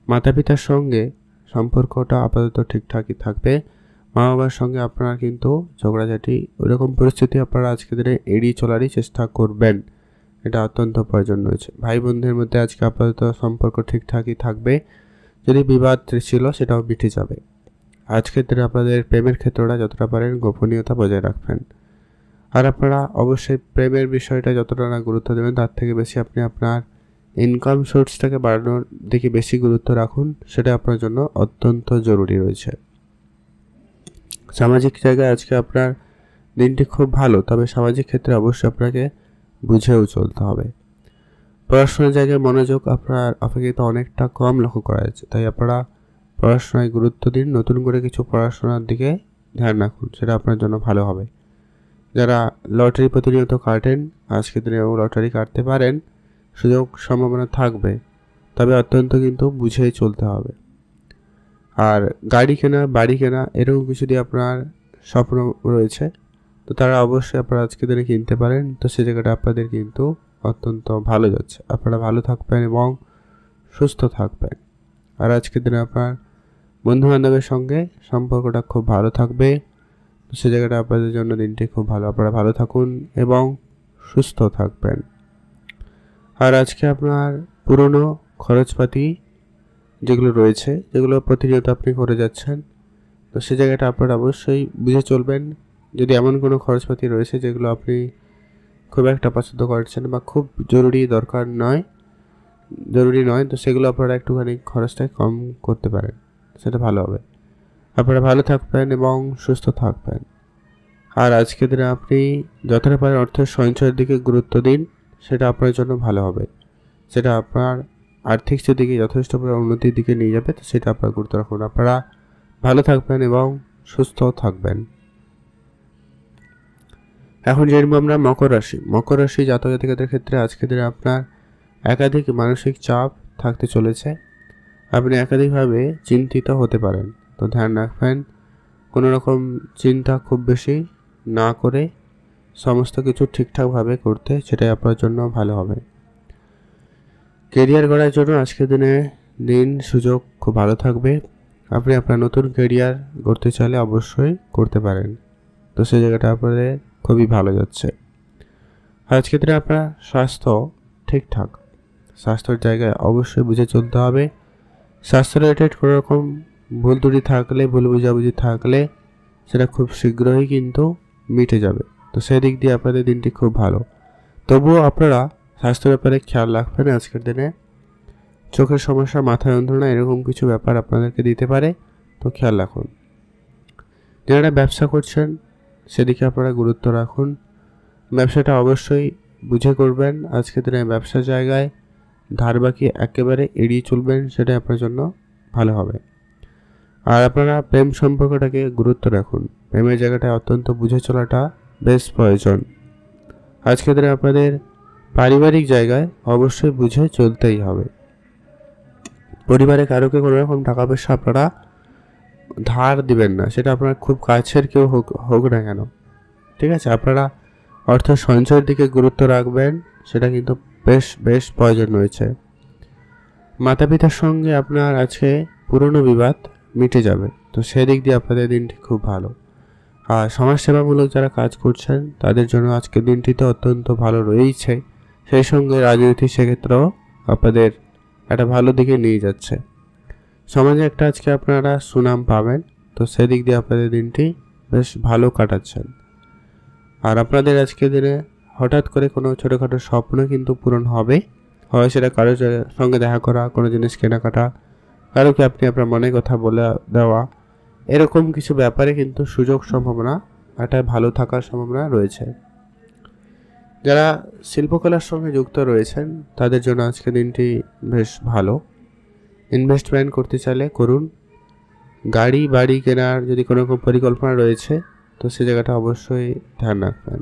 মাতা পিতার সঙ্গে সম্পর্কটা আপাতত ঠিকঠাকই থাকবে। মা বাবার সঙ্গে আপনারা কিন্তু ঝগড়াঝাটি ওইরকম পরিস্থিতি আপনারা আজকের দিনে এড়িয়ে চলারই চেষ্টা করবেন, এটা অত্যন্ত প্রয়োজন রয়েছে। ভাই বোনদের মধ্যে আজকে আপাতত সম্পর্ক ঠিকঠাকই থাকবে, যদি বিবাদ ছিল সেটাও মিটে যাবে। আজকের দিনে আপনাদের প্রেমের ক্ষেত্রটা যতটা পারেন গোপনীয়তা বজায় রাখবেন, আর আপনারা অবশ্যই প্রেমের বিষয়টা যতটা না গুরুত্ব দেবেন তার থেকে বেশি আপনি আপনার ইনকাম সোর্সটাকে বাড়ানোর দিকে বেশি গুরুত্ব রাখুন, সেটা আপনার জন্য অত্যন্ত জরুরি রয়েছে। সামাজিক জায়গায় আজকে আপনার দিনটি খুব ভালো, তবে সামাজিক ক্ষেত্রে অবশ্যই আপনাকে বুঝেও চলতে হবে। পড়াশোনার জায়গায় মনোযোগ আপনার অপেক্ষিত অনেকটা কম লক্ষ্য করা যাচ্ছে, তাই আপনারা পড়াশোনায় গুরুত্ব দিন, নতুন করে কিছু পড়াশোনার দিকে ধ্যান রাখুন, সেটা আপনার জন্য ভালো হবে। যারা লটারি প্রতিনিয়ত কাটেন, আজকের দিনেও লটারি কাটতে পারেন, সুযোগ সম্ভাবনা থাকবে, তবে অত্যন্ত কিন্তু বুঝেই চলতে হবে। আর গাড়ি কেনা বাড়ি কেনা এরকম কিছু দিয়ে আপনার স্বপ্ন রয়েছে, তো তারা অবশ্যই আপনারা আজকের দিনে কিনতে পারেন, তো সে জায়গাটা আপনাদের কিন্তু অত্যন্ত ভালো যাচ্ছে। আপনারা ভালো থাকবেন এবং সুস্থ থাকবেন। আর আজকের দিনে আপনার বন্ধুবান্ধবের সঙ্গে সম্পর্কটা খুব ভালো থাকবে, তো সে জায়গাটা আপনাদের জন্য দিনটি খুব ভালো। আপনারা ভালো থাকুন এবং সুস্থ থাকবেন। আর আজকে আপনার পুরনো খরচপাতি যেগুলো রয়েছে, যেগুলো প্রতিনিয়ত আপনি করে যাচ্ছেন, তো সে জায়গাটা আপনারা অবশ্যই বুঝে চলবেন। যদি এমন কোনো খরচপাতি রয়েছে যেগুলো আপনি খুব একটা পছন্দ করছেন বা খুব জরুরি নয়, তো সেগুলো আপনারা একটুখানি খরচটা কম করতে পারেন, সেটা ভালো হবে। আপনারা ভালো থাকবেন এবং সুস্থ থাকবেন। আর আজকের দিনে আপনি যতটা পারেন অর্থের সঞ্চয়ের দিকে গুরুত্ব দিন, সেটা আপনার জন্য ভালো হবে। সেটা আপনার আর্থিক দিকে যথেষ্ট উন্নতির দিকে নিয়ে যাবে, তো সেটা আপনার গুরুত্ব রাখুন। আপনারা ভালো থাকবেন এবং সুস্থ থাকবেন। এখন জানবো আমরা মকর রাশি। মকর রাশি জাতক জাতিকাদের ক্ষেত্রে আজকের দিনে আপনার একাধিক মানসিক চাপ থাকতে চলেছে। আপনি একাধিকভাবে চিন্তিত হতে পারেন। তো ধ্যান রাখবেন কোনো রকম চিন্তা খুব বেশি না করে সমস্ত কিছু ঠিকঠাকভাবে করতে, সেটাই আপনার জন্য ভালো হবে। কেরিয়ার গড়ার জন্য আজকের দিন সুযোগ খুব ভালো থাকবে। আপনি আপনার নতুন কেরিয়ার গড়তে চাইলে অবশ্যই করতে পারেন। তো সেই জায়গাটা আপনাদের খুবই ভালো যাচ্ছে। আজকের দিনে আপনার স্বাস্থ্য ঠিকঠাক, স্বাস্থ্যের জায়গায় অবশ্যই বুঝে চলতে হবে। স্বাস্থ্য রিলেটেড কোনো রকম ভুল ত্রুটি থাকলে, ভুল বুঝাবুঝি থাকলে সেটা খুব শীঘ্রই কিন্তু মিটে যাবে। তো সেই দিক দিয়ে আপনাদের দিনটি খুব ভালো। তবুও আপনারা স্বাস্থ্যের ব্যাপারে খেয়াল রাখবেন। আজকের দিনে চোখের সমস্যা, মাথা যন্ত্রণা এরকম কিছু ব্যাপার আপনাদেরকে দিতে পারে, তো খেয়াল রাখুন। যারা ব্যবসা করছেন সেদিকে আপনারা গুরুত্ব রাখুন। ব্যবসাটা অবশ্যই বুঝে করবেন। আজকের দিনে ব্যবসার জায়গায় ধার বাকি একেবারে এড়িয়ে চলবেন, সেটাই আপনার জন্য ভালো হবে। আর আপনারা প্রেম সম্পর্কটাকে গুরুত্ব রাখুন। প্রেমের জায়গাটায় অত্যন্ত বুঝে চলাটা বেশ প্রয়োজন। আজকের দিনে আপনাদের পারিবারিক জায়গায় অবশ্যই বুঝে চলতেই হবে। পরিবারে কারোকে কোনো রকম টাকা পয়সা আপনারা ধার দিবেন না, সেটা আপনার খুব কাছের কেউ হোক না কেন। ঠিক আছে, আপনারা অর্থ সঞ্চয়ের দিকে গুরুত্ব রাখবেন, সেটা কিন্তু বেশ প্রয়োজন রয়েছে। মাতা পিতার সঙ্গে আপনার আজকে পুরনো বিবাদ মিটে যাবে, তো সেদিক দিয়ে আপনাদের দিনটি খুব ভালো। আর সমাজসেবামূলক যারা কাজ করছেন তাদের জন্য আজকের দিনটিতে অত্যন্ত ভালো রয়েছে। সেই সঙ্গে রাজনীতি সেক্ষেত্রেও আপনাদের একটা ভালো দিকে নিয়ে যাচ্ছে। সমাজে একটা আজকে আপনারা সুনাম পাবেন, তো সেদিক দিয়ে আপনাদের দিনটি বেশ ভালো কাটাচ্ছেন। আর আপনাদের আজকের দিনে হঠাৎ করে কোনো ছোটোখাটো স্বপ্ন কিন্তু পূরণ হবে। হয় সেটা কারোর সঙ্গে দেখা করা, কোনো জিনিস কেনাকাটা, কারোকে আপনি আপনার মনের কথা বলে দেওয়া, এরকম কিছু ব্যাপারে কিন্তু সুযোগ সম্ভাবনা একটা ভালো থাকার সম্ভাবনা রয়েছে। যারা শিল্পকলার সঙ্গে যুক্ত রয়েছেন তাদের জন্য আজকের দিনটি বেশ ভালো। ইনভেস্টমেন্ট করতে চাইলে করুন। গাড়ি বাড়ি কেনার যদি কোনো পরিকল্পনা রয়েছে তো সে জায়গাটা অবশ্যই ধ্যান রাখবেন।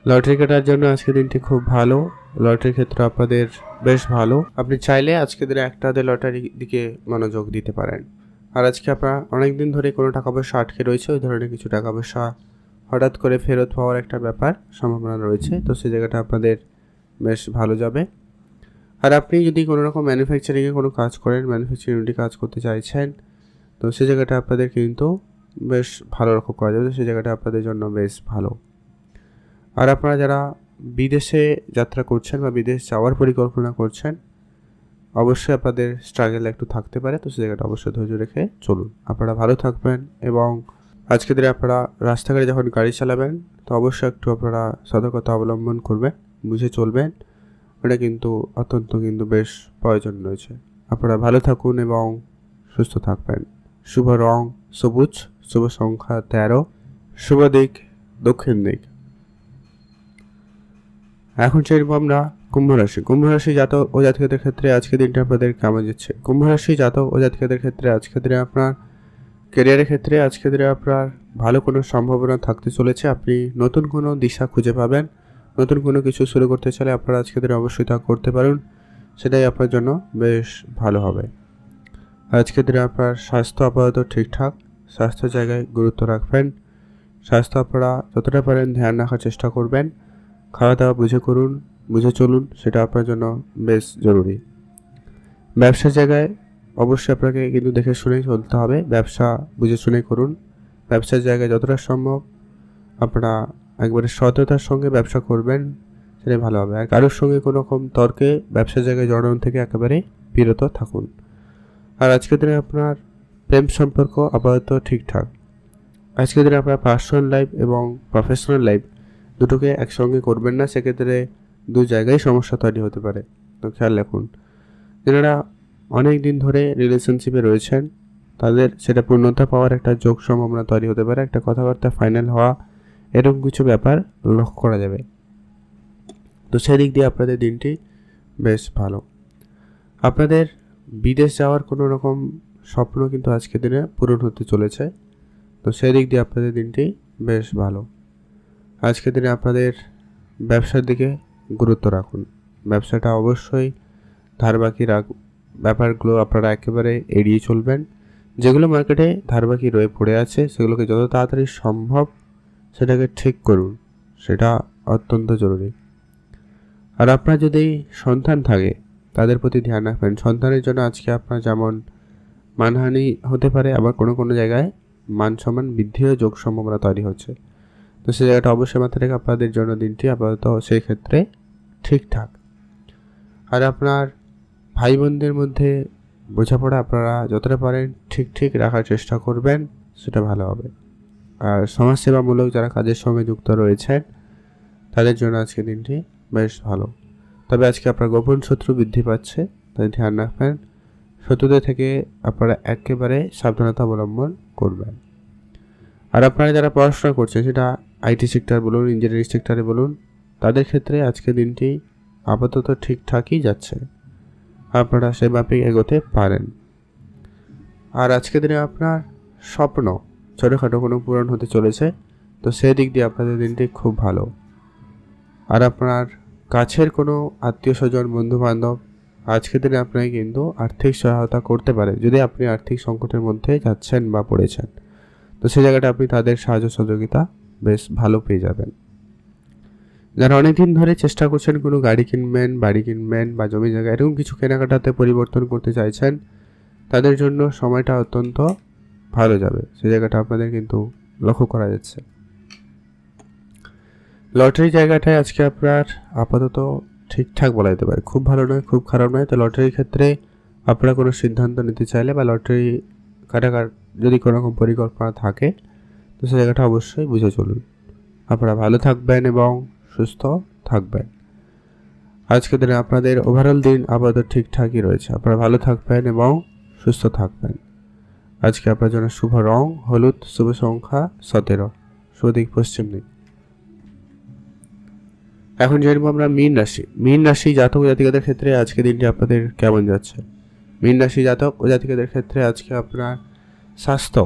লটারি কাটার জন্য আজকের দিনটি খুব ভালো। লটারির ক্ষেত্রে আপনাদের বেশ ভালো। আপনি চাইলে আজকের দিনে একটা লটারি দিকে মনোযোগ দিতে পারেন। আর আজকে আপনার অনেক দিন ধরে কোনো টাকা পয়সা আটকে রয়েছে, ওই ধরনের কিছু টাকা পয়সা হঠাৎ করে ফেরত পাওয়ার একটা ব্যাপার সম্ভাবনা রয়েছে, তো সেই জায়গাটা আপনাদের বেশ ভালো যাবে। আর আপনি যদি কোনো রকম ম্যানুফ্যাকচারিংয়ে কোনো কাজ করেন, ম্যানুফ্যাকচারিং ইউনিটে কাজ করতে চাইছেন, তো সেই জায়গাটা আপনাদের কিন্তু বেশ ভালো রকম করা যাবে, সেই জায়গাটা আপনাদের জন্য বেশ ভালো। আর আপনারা যারা বিদেশে যাত্রা করছেন বা বিদেশ যাওয়ার পরিকল্পনা করছেন, অবশ্যই আপনাদের স্ট্রাগল একটু থাকতে পারে, তো সেই জায়গাটা অবশ্যই ধৈর্য রেখে চলুন। আপনারা ভালো থাকবেন এবং আজকের দিনে আপনারা রাস্তাঘাটে যখন গাড়ি চালাবেন তো অবশ্যই একটু আপনারা সতর্কতা অবলম্বন করবেন, বুঝে চলবেন। এটা কিন্তু অত্যন্ত বেশ প্রয়োজন রয়েছে। আপনারা ভালো থাকুন এবং সুস্থ থাকবেন। শুভ রং সবুজ, শুভ সংখ্যা 13, শুভ দিক দক্ষিণ দিক। এখন চাইব আমরা কুম্ভ রাশি জাতক ও জাতিকাদের ক্ষেত্রে আজকের দিনটা আপনাদের কেমন যাচ্ছে। কুম্ভ রাশি জাতক ও জাতিকাদের ক্ষেত্রে আজকের দিনে আপনার ক্যারিয়ারের ক্ষেত্রে আজকের দিনে আপনার ভালো কোনো সম্ভাবনা থাকতে চলেছে। আপনি নতুন কোনো দিশা খুঁজে পাবেন। নতুন কোনো কিছু শুরু করতে চাইলে আপনারা আজকের দিনে অবশ্যই তা করতে পারুন, সেটাই আপনার জন্য বেশ ভালো হবে। আজকের দিনে আপনার স্বাস্থ্য আপাতত ঠিকঠাক, স্বাস্থ্য জায়গায় গুরুত্ব রাখবেন। স্বাস্থ্য আপনারা যতটা পারেন ধ্যান রাখার চেষ্টা করবেন। খাওয়া দাওয়া বুঝে করুন, বুঝে চলুন, সেটা আপনার জন্য বেশ জরুরি। ব্যবসার জায়গায় অবশ্যই আপনাকে কিন্তু দেখে শুনেই চলতে হবে। ব্যবসা বুঝে শুনে করুন। ব্যবসার জায়গায় যতটা সম্ভব আপনারা একবারে সততার সঙ্গে ব্যবসা করবেন, সেটাই ভালো হবে। আর কারোর সঙ্গে কোনো রকম তর্কে ব্যবসার জায়গায় জড়ানো থেকে একেবারে বিরত থাকুন। আর আজকের দিনে আপনার প্রেম সম্পর্ক আপাতত ঠিকঠাক। আজকের দিনে আপনার পার্সোনাল লাইফ এবং প্রফেশনাল লাইফ দুটোকে একসঙ্গে করবেন না, সেক্ষেত্রে দু জায়গায় সমস্যা তৈরি হতে পারে, তো খেয়াল রাখুন। যারা অনেক দিন ধরে রিলেশনশিপে রয়েছেন তাদের সেটা পূর্ণতা পাওয়ার একটা যোগ সম্ভাবনা তৈরি হতে পারে, একটা কথাবার্তা ফাইনাল হওয়া, এরকম কিছু ব্যাপার লক্ষ্য করা যাবে। তো সেদিক দিয়ে আপনাদের দিনটি বেশ ভালো। আপনাদের বিদেশ যাওয়ার কোনো রকম স্বপ্ন কিন্তু আজকের দিনে পূরণ হতে চলেছে, তো সেদিক দিয়ে আপনাদের দিনটি বেশ ভালো। আজকের দিনে আপনাদের ব্যবসার দিকে গুরুত্ব রাখুন। ব্যবসাটা অবশ্যই ধার বাকি ব্যাপারগুলো আপনারা একেবারে এড়িয়ে চলবেন। যেগুলো মার্কেটে ধারবাকি রয়ে পড়ে আছে সেগুলোকে যত তাড়াতাড়ি সম্ভব সেটাকে ঠিক করুন, সেটা অত্যন্ত জরুরি। আর আপনার যদি সন্তান থাকে তাদের প্রতি ধ্যান রাখবেন। সন্তানের জন্য আজকে আপনার যেমন মানহানি হতে পারে, আবার কোনো কোনো জায়গায় মান সম্মান বৃদ্ধিও যোগ সম্ভাবনা তৈরি হচ্ছে। তো সেই জায়গাটা অবশ্যই মাথায় রেখে আপনাদের জন্য দিনটি আপাতত সেই ক্ষেত্রে ঠিকঠাক। আর আপনার ভাই বোনদের মধ্যে বোঝাপড়া আপনারা যতটা পারেন ঠিক রাখার চেষ্টা করবেন, সেটা ভালো হবে। আর সমাজসেবামূলক যারা কাজের সঙ্গে যুক্ত রয়েছেন তাদের জন্য আজকে দিনটি বেশ ভালো। তবে আজকে আপনার গোপন শত্রু বৃদ্ধি পাচ্ছে, তাই ধ্যান রাখবেন। শত্রুদের থেকে আপনারা একেবারে সাবধানতা অবলম্বন করবেন। আর আপনারা যারা পড়াশোনা করছেন, সেটা আইটি সেক্টর বলুন, ইঞ্জিনিয়ারিং সেক্টরে বলুন, তাদের ক্ষেত্রে আজকে দিনটি আপাতত ঠিকঠাকই যাচ্ছে, আপনারা সে মাপেই এগোতে পারেন। আর আজকে দিনে আপনার স্বপ্ন ছোটোখাটো কোনো পূরণ হতে চলেছে, তো সেই দিক দিয়ে আপনাদের দিনটি খুব ভালো। আর আপনার কাছের কোনো আত্মীয় স্বজন বন্ধু বান্ধব আজকের দিনে আপনাকে কিন্তু আর্থিক সহায়তা করতে পারে, যদি আপনি আর্থিক সংকটের মধ্যে যাচ্ছেন বা পড়েছেন, তো সেই জায়গাটা আপনি তাদের সাহায্য সহযোগিতা বেশ ভালো পেয়ে যাবেন। যারা অনেকদিন ধরে চেষ্টা করছেন কোনো গাড়ি কিনবেন, বাড়ি কিনবেন বা জমি জায়গা এরকম কিছু কেনাকাটাতে পরিবর্তন করতে চাইছেন, তাদের জন্য সময়টা অত্যন্ত ভালো যাবে, সেই জায়গাটা আপনাদের কিন্তু লক্ষ্য করা যাচ্ছে। লটারি জায়গাটায় আজকে আপনার আপাতত ঠিকঠাক বলা যেতে পারে, খুব ভালো নয় খুব খারাপ নয়। তো লটারির ক্ষেত্রে আপনারা কোনো সিদ্ধান্ত নিতে চাইলে বা লটারি কাটাকার যদি কোনো রকম পরিকল্পনা থাকে, তো সেই জায়গাটা অবশ্যই বুঝে চলুন। আপনারা ভালো থাকবেন এবং সুস্থ থাকবেন। আজকের দিনে আপনাদের ওভারঅল দিন আপাতত ঠিকঠাকই রয়েছে, আপনারা ভালো থাকবেন এবং সুস্থ থাকবেন। আজকে আপনার জন্য শুভ রং হলুদ, শুভ সংখ্যা 17, শুভ দিক পশ্চিম দিক। এখন জানবো আমরা মীন রাশি জাতক জাতিকাদের ক্ষেত্রে আজকে দিনটি আপনাদের কেমন যাচ্ছে। মীন রাশি জাতক ও জাতিকাদের ক্ষেত্রে আজকে আপনার স্বাস্থ্য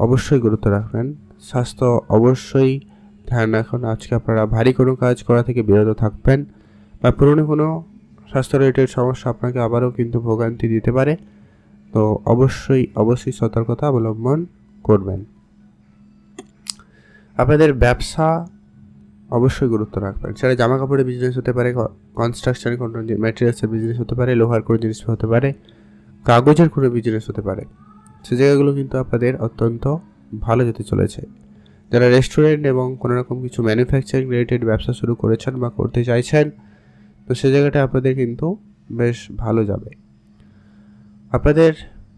অবশ্যই গুরুত্ব রাখবেন, স্বাস্থ্য অবশ্যই ধ্যান রাখুন। আজকে আপনারা ভারী কোনো কাজ করা থেকে বিরত থাকবেন, বা পুরনো কোনো স্বাস্থ্য রিলেটেড সমস্যা আপনাকে আবারও কিন্তু ভোগান্তি দিতে পারে, তো অবশ্যই সতর্কতা অবলম্বন করবেন। আপনাদের ব্যবসা অবশ্যই গুরুত্ব রাখবেন, সেটা জামা কাপড়ের বিজনেস হতে পারে, কনস্ট্রাকশনের কোনো ম্যাটেরিয়ালসের বিজনেস হতে পারে, লোহার কোনো জিনিস হতে পারে, কাগজের কোনো বিজনেস হতে পারে, সে জায়গাগুলো কিন্তু আপনাদের অত্যন্ত ভালো যেতে চলেছে। যারা রেস্টুরেন্ট এবং কোনো রকম কিছু ম্যানুফ্যাকচারিং রিলেটেড ব্যবসা শুরু করেছেন বা করতে চাইছেন, তো সে জায়গাটা আপনাদের কিন্তু বেশ ভালো যাবে। আপনাদের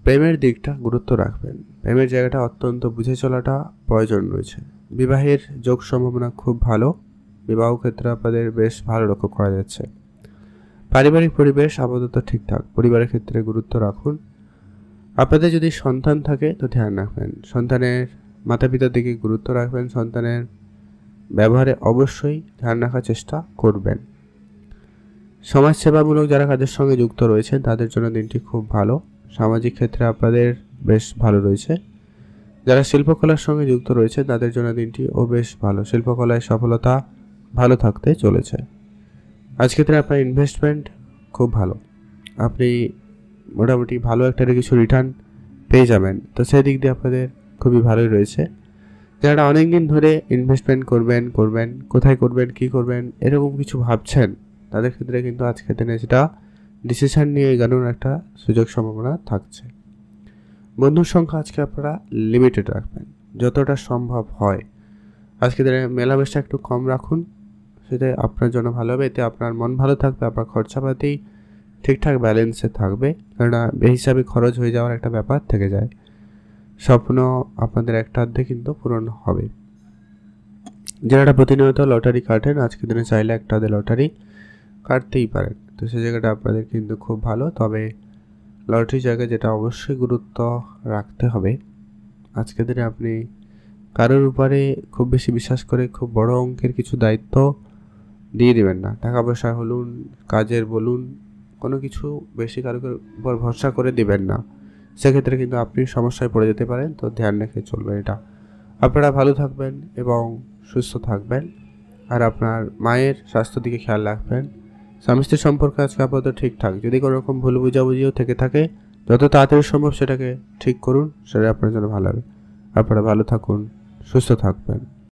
প্রেমের দিকটা গুরুত্ব রাখবেন, প্রেমের জায়গাটা অত্যন্ত বুঝে চলাটা প্রয়োজন রয়েছে। বিবাহের যোগ সম্ভাবনা খুব ভালো, বিবাহ ক্ষেত্রে আপনাদের বেশ ভালো লক্ষ্য করা যাচ্ছে। পারিবারিক পরিবেশ আপাতত ঠিকঠাক, পরিবারের ক্ষেত্রে গুরুত্ব রাখুন। আপনাদের যদি সন্তান থাকে তো ধ্যান রাখবেন, সন্তানের মাতা পিতার দিকে গুরুত্ব রাখবেন, সন্তানের ব্যবহারে অবশ্যই ধ্যান রাখার চেষ্টা করবেন। সমাজসেবামূলক যারা কাজের সঙ্গে যুক্ত রয়েছেন তাদের জন্য দিনটি খুব ভালো, সামাজিক ক্ষেত্রে আপনাদের বেশ ভালো রয়েছে। যারা শিল্পকলার সঙ্গে যুক্ত রয়েছে তাদের জন্য দিনটিও বেশ ভালো, শিল্পকলায় সফলতা ভালো থাকতে চলেছে। আজকে দিনে আপনার ইনভেস্টমেন্ট খুব ভালো, আপনি মোটামুটি ভালো একটা কিছু রিটার্ন পেয়ে যাবেন, তো সেই দিক দিয়ে আপনাদের খুবই ভালোই রয়েছে। যারা অনেক দিন ধরে ইনভেস্টমেন্ট করবেন কোথায় করবেন কী করবেন এরকম কিছু ভাবছেন, তাদের ক্ষেত্রে কিন্তু আজকের দিনে সেটা ডিসিশন নিয়ে এগোনোর একটা সুযোগ সম্ভাবনা থাকছে। বন্ধুর সংখ্যা আজকে আপনারা লিমিটেড রাখবেন, যতটা সম্ভব হয় আজকে দিনে মেলামেশা একটু কম রাখুন, সেটা আপনার জন্য ভালো হবে। এতে আপনার মন ভালো থাকবে, আপনার খরচাপাতি ঠিকঠাক ব্যালেন্সে থাকবে, কেননা বেহিসাবে খরচ হয়ে যাওয়ার একটা ব্যাপার থেকে যায়। স্বপ্ন আপনাদের একটা অর্ধে কিন্তু পূরণ হবে। যারা প্রতিনিয়ত লটারি কাটেন, আজকের দিনে চাইলে একটা লটারি কাটতেই পারেন, তো সেই জায়গাটা আপনাদের কিন্তু খুব ভালো। তবে লটারি জায়গায় যেটা অবশ্যই গুরুত্ব রাখতে হবে, আজকের দিনে আপনি কারোর উপরে খুব বেশি বিশ্বাস করে খুব বড় অঙ্কের কিছু দায়িত্ব দিয়ে দেবেন না। টাকা পয়সা বলুন, কাজের বলুন, কোনো কিছু বেশি কারোর উপর ভরসা করে দেবেন না, সেক্ষেত্রে কিন্তু আপনি সমস্যায় পড়ে যেতে পারেন, তো ধ্যান রেখে চলবেন। এটা আপনারা ভালো থাকবেন এবং সুস্থ থাকবেন। আর আপনার মায়ের স্বাস্থ্যের দিকে খেয়াল রাখবেন, স্বামী স্ত্রীর সম্পর্ক আজকে আপাতত ঠিকঠাক। যদি কোনো রকম ভুল বুঝাবুঝিও থেকে থাকে, যত তাড়াতাড়ি সম্ভব সেটাকে ঠিক করুন, সেটা আপনার জন্য ভালো হবে। আপনারা ভালো থাকুন, সুস্থ থাকবেন।